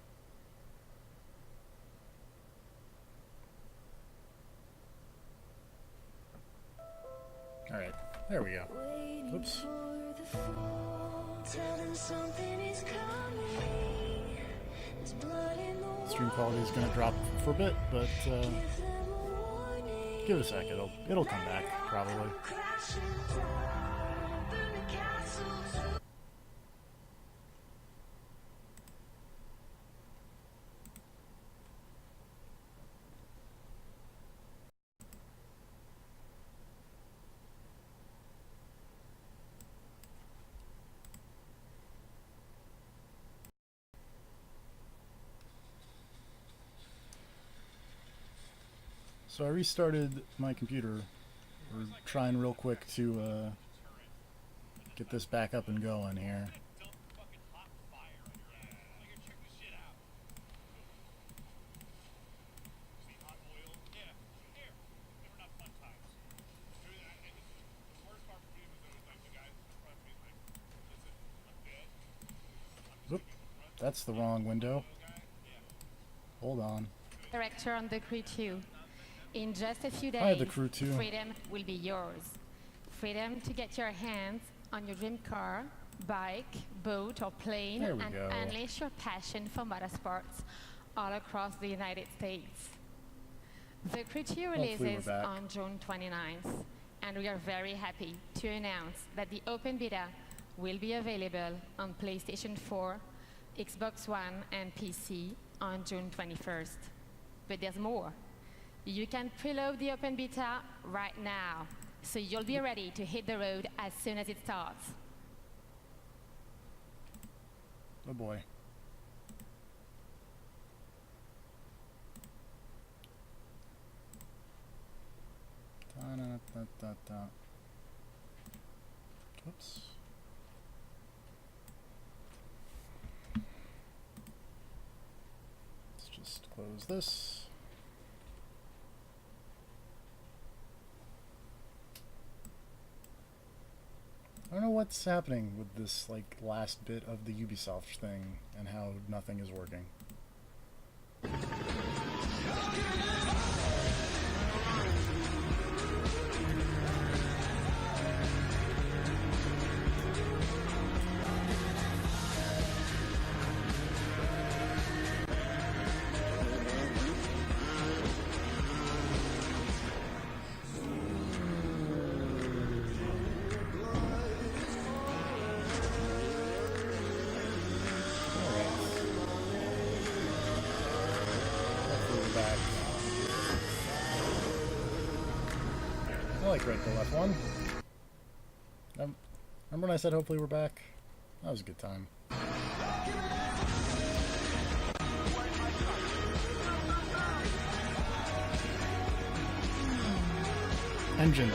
Alright, there we go. Oops. Stream quality is going to drop for a bit, but give it a sec. It'll come back probably. So I restarted my computer. We're trying real quick to get this back up and going here. Oop, that's the wrong window. Hold on. Director on the crew too. In just a few days, I have the crew too. freedom will be yours. Freedom to get your hands on your dream car, bike, boat, or plane, There we and go. unleash your passion for motorsports all across the United States. The crew 2 Hopefully we're releases back. on June 29th, and we are very happy to announce that the open beta will be available on PlayStation 4, Xbox One, and PC on June 21st. But there's more. You can preload the open beta right now, so you'll be ready to hit the road as soon as it starts. Oh boy. Oops. Let's just close this. I don't know what's happening with this like last bit of the Ubisoft thing and how nothing is working. I like right to left one. Remember when I said hopefully we're back? That was a good time. Engines.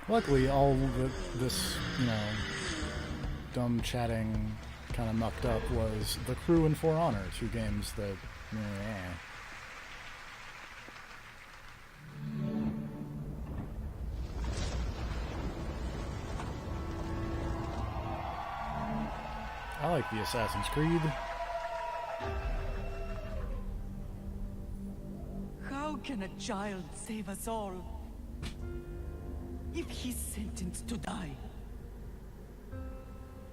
Luckily, all this, you know, dumb chatting kind of mucked up was the crew in For Honor, two games that, I like the Assassin's Creed. How can a child save us all if he's sentenced to die?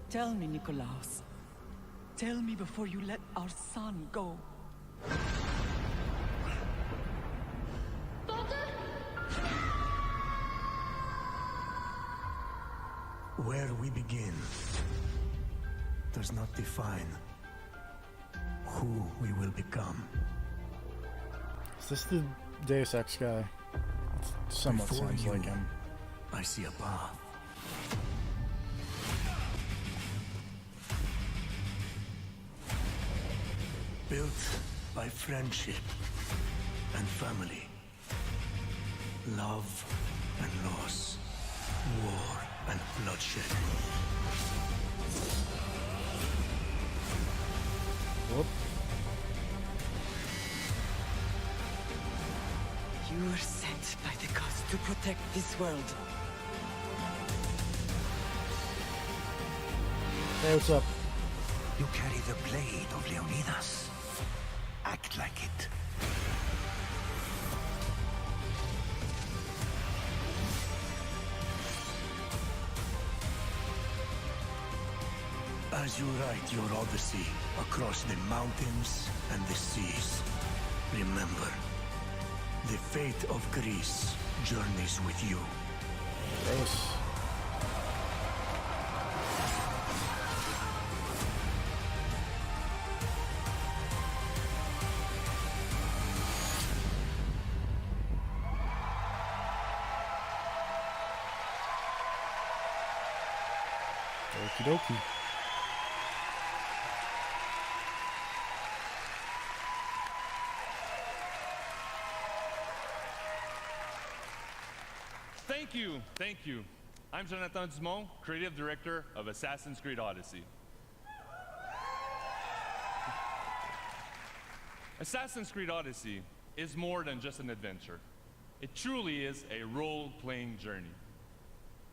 Tell me, Nikolaos. Tell me before you let our son go. Where we begin does not define who we will become. Is this the Deus Ex guy? It somewhat Before sounds you, like him. I see a path. Built by friendship and family. Love and loss. War and bloodshed. Whoop. You were sent by the gods to protect this world. Hey, what's up? You carry the blade of Leonidas. Act like it. As you write your odyssey across the mountains and the seas, remember, the fate of Greece journeys with you. Gross. Okie dokie. Thank you. I'm Jonathan Dumont, creative director of Assassin's Creed Odyssey. Assassin's Creed Odyssey is more than just an adventure. It truly is a role-playing journey.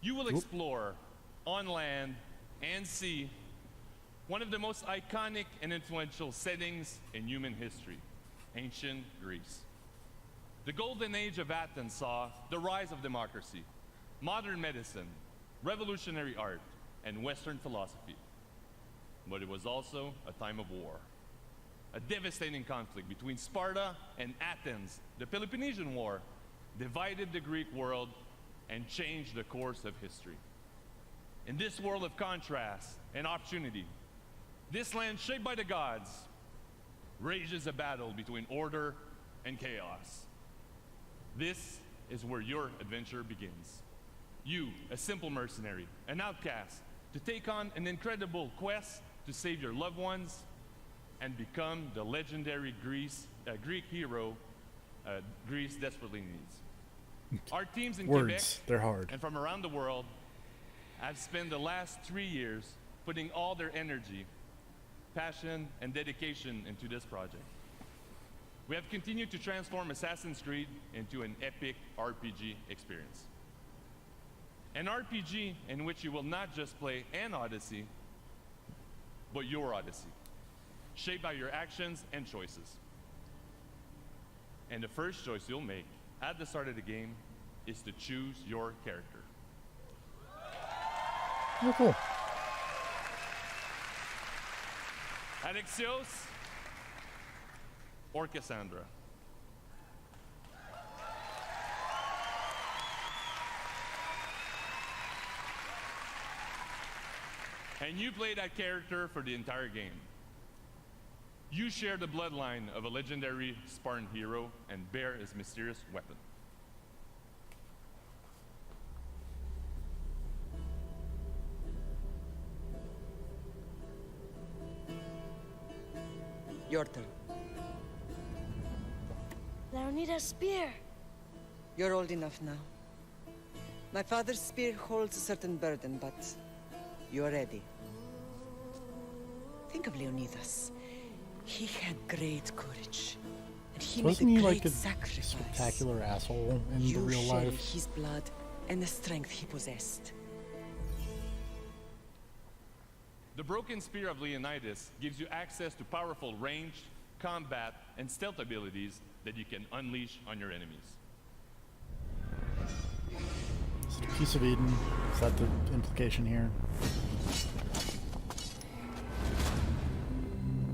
You will explore, on land and sea, one of the most iconic and influential settings in human history, ancient Greece. The golden age of Athens saw the rise of democracy, modern medicine, revolutionary art, and Western philosophy. But it was also a time of war. A devastating conflict between Sparta and Athens, the Peloponnesian War, divided the Greek world and changed the course of history. In this world of contrast and opportunity, this land shaped by the gods rages a battle between order and chaos. This is where your adventure begins. You, a simple mercenary, an outcast, to take on an incredible quest to save your loved ones and become the legendary Greek hero Greece desperately needs. Our teams in Quebec they're hard. and from around the world have spent the last 3 years putting all their energy, passion, and dedication into this project. We have continued to transform Assassin's Creed into an epic RPG experience. An RPG in which you will not just play an Odyssey, but your Odyssey, shaped by your actions and choices. And the first choice you'll make at the start of the game is to choose your character. Oh, cool. Alexios or Cassandra? And you play that character for the entire game. You share the bloodline of a legendary Spartan hero and bear his mysterious weapon. Your turn. Leonida's spear. You're old enough now. My father's spear holds a certain burden, but you're ready. Think of Leonidas. He had great courage. And he Wasn't made he a like great a sacrifice. spectacular asshole in the You real shared life? his blood and the strength he possessed. The broken spear of Leonidas gives you access to powerful ranged, combat, and stealth abilities that you can unleash on your enemies. Is it a piece of Eden? Is that the implication here?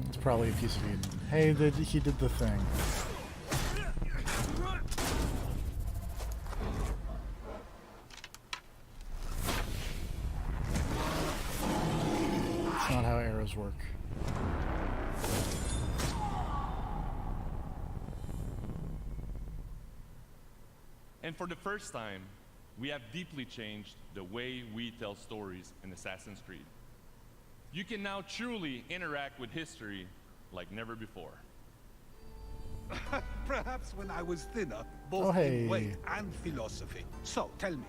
It's probably a piece of Eden. Hey, he did the thing. That's not how arrows work. And for the first time, we have deeply changed the way we tell stories in Assassin's Creed. You can now truly interact with history like never before. Perhaps when I was thinner, both in weight and philosophy. So, tell me,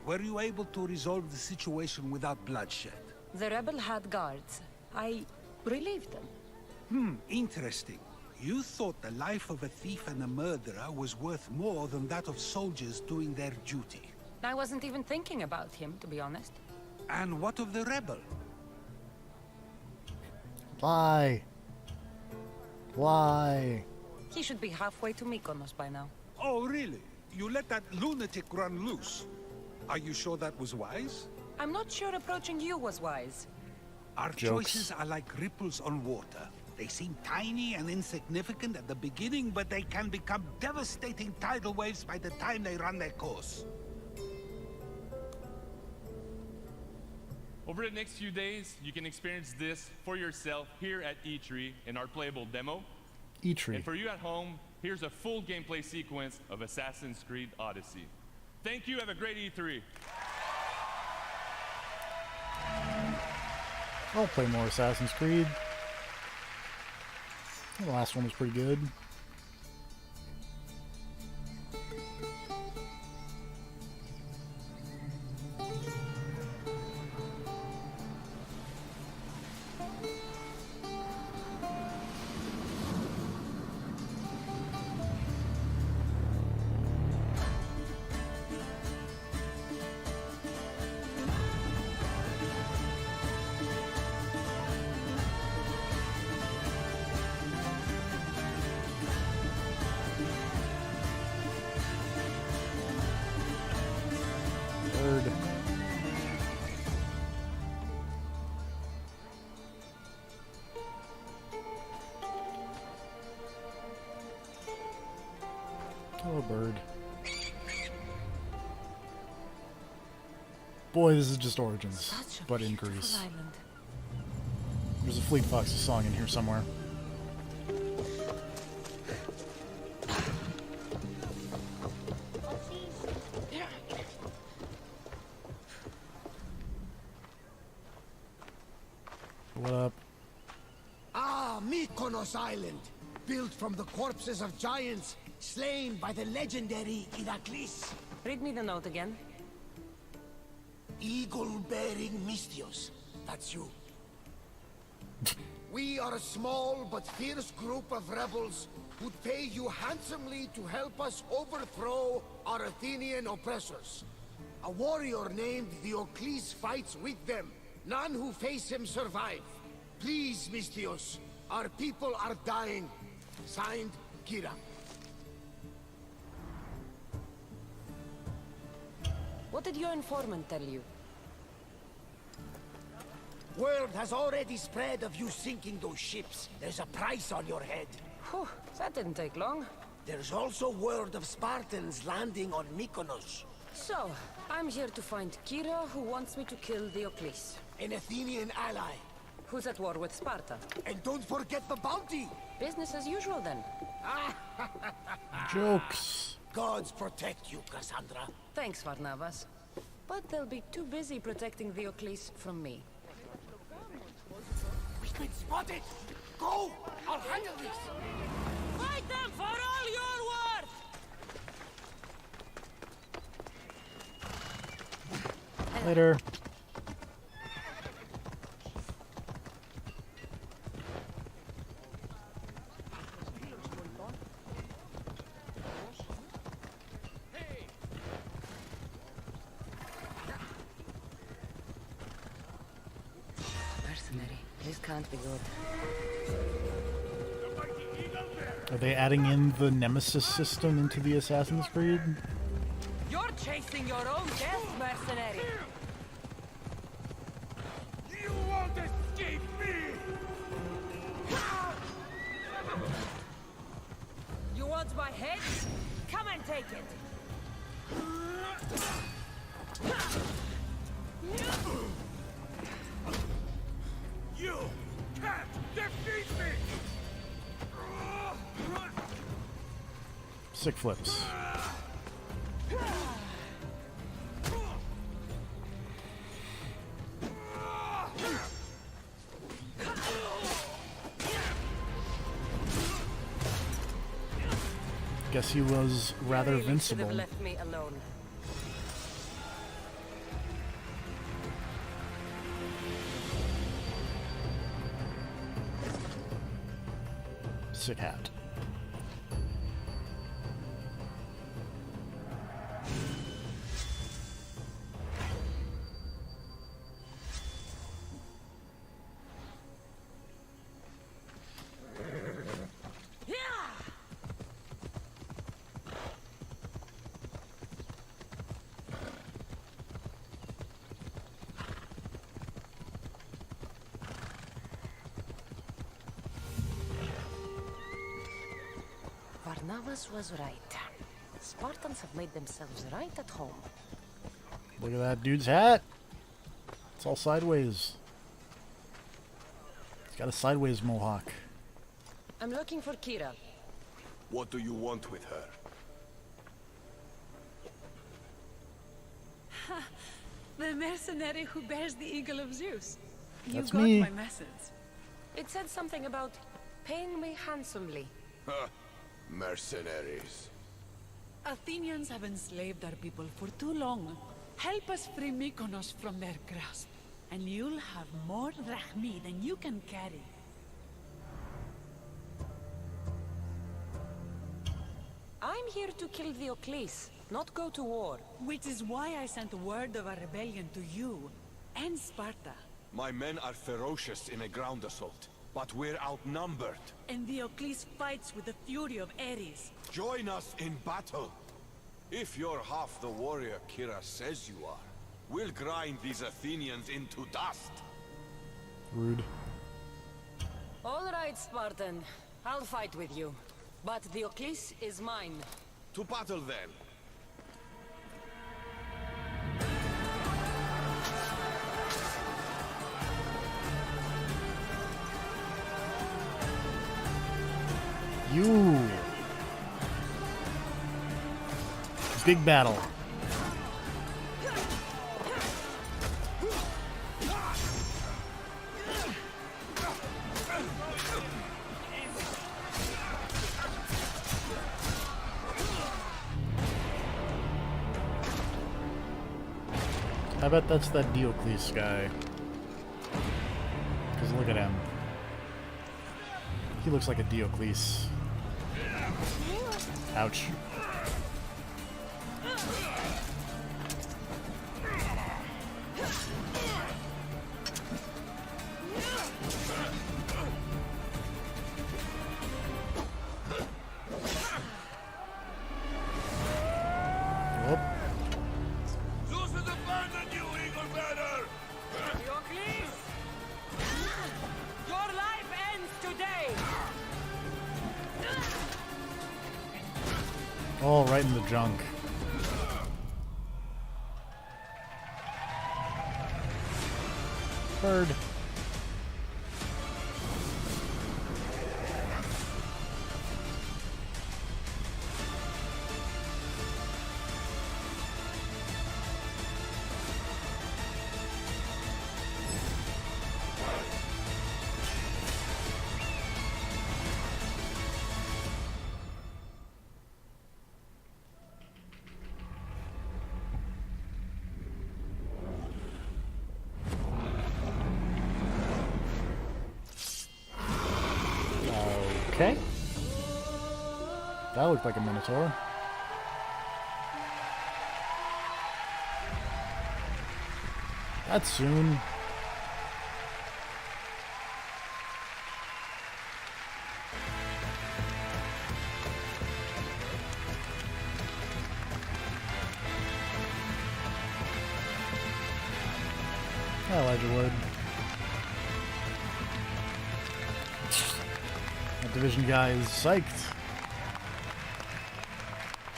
were you able to resolve the situation without bloodshed? The rebel had guards. I relieved them. Interesting. You thought the life of a thief and a murderer was worth more than that of soldiers doing their duty. I wasn't even thinking about him, to be honest. And what of the rebel? Why? Why? He should be halfway to Mykonos by now. Oh, really? You let that lunatic run loose? Are you sure that was wise? I'm not sure approaching you was wise. Our choices are like ripples on water. They seem tiny and insignificant at the beginning, but they can become devastating tidal waves by the time they run their course. Over the next few days, you can experience this for yourself here at E3 in our playable demo. E3. And for you at home, here's a full gameplay sequence of Assassin's Creed Odyssey. Thank you, have a great E3. I'll play more Assassin's Creed. The last one was pretty good. Oh, bird. Boy, this is just Origins, but in Greece. Island. There's a Fleet Foxes song in here somewhere. What up? Ah, Mykonos Island, built from the corpses of giants slain by the legendary Iraklis. Read me the note again. Eagle-bearing Mystios. That's you. We are a small but fierce group of rebels who'd pay you handsomely to help us overthrow our Athenian oppressors. A warrior named Diocles fights with them. None who face him survive. Please, Mystios. Our people are dying. Signed, Kira. What did your informant tell you? Word has already spread of you sinking those ships. There's a price on your head. Whew, that didn't take long. There's also word of Spartans landing on Mykonos. So, I'm here to find Kira, who wants me to kill Diocles. An Athenian ally. Who's at war with Sparta. And don't forget the bounty! Business as usual, then. Jokes. Gods protect you, Cassandra. Thanks, Varnavas. But they'll be too busy protecting Diocles from me. We've been spotted! Go! I'll handle this! Fight them for all you're worth! Later. Mercenary, this can't be good. Are they adding in the Nemesis system into the Assassin's Creed? You're chasing your own death, mercenary! You won't escape me! You want my head? Come and take it! You can't defeat me! Sick flips. Guess he was rather You really should invincible. have left me alone. Sick hat. Varnavas was right. Spartans have made themselves right at home. Look at that dude's hat. It's all sideways. He's got a sideways mohawk. I'm looking for Kira. What do you want with her? The mercenary who bears the eagle of Zeus. You That's got me. my message. It said something about paying me handsomely. Huh. Mercenaries. Athenians have enslaved our people for too long. Help us free Mykonos from their grasp, and you'll have more drachmi than you can carry. I'm here to kill Diocles, not go to war. Which is why I sent word of a rebellion to you and Sparta. My men are ferocious in a ground assault, but we're outnumbered. And Diocles fights with the fury of Ares. Join us in battle. If you're half the warrior Kira says you are, we'll grind these Athenians into dust. Rude. All right, Spartan. I'll fight with you. But Diocles is mine. To battle then. You. Big battle. I bet that's that Diocles guy. Because look at him. He looks like a Diocles. Ouch. Your life ends today! All right in the junk. Bird. Okay. That looked like a Minotaur. That's soon. Elijah Wood. That Division guy is psyched.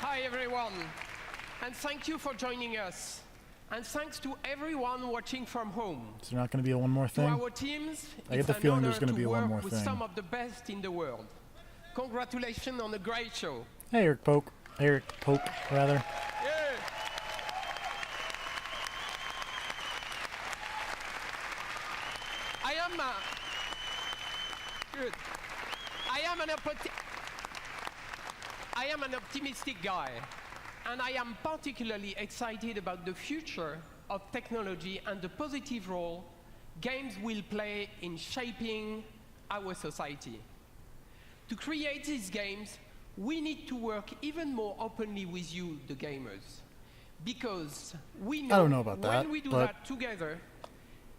Hi everyone, and thank you for joining us. And thanks to everyone watching from home. Is there not going to be a one more To thing? our teams, I get it's the an feeling honor there's going to be a one work more with thing. some of the best in the world. Congratulations on a great show. Hey, Eric Pope, rather. Good. I am an optimistic guy, and I am particularly excited about the future of technology and the positive role games will play in shaping our society. To create these games, we need to work even more openly with you, the gamers, because we know, I don't know about that, when we do but that together,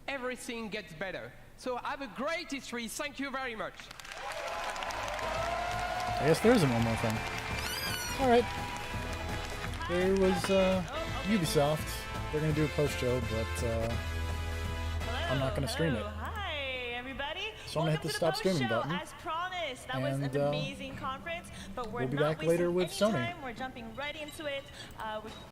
everything gets better. So have a great history. Thank you very much. I guess there isn't one more thing. Alright. There was Ubisoft. They're going to do a post-show, but I'm not going to stream it. Hi, everybody. So I'm going to hit the stop streaming button. As promised, that was And, an amazing conference, but we're we'll be not back later wasting with any Sony. time. We're jumping right into it.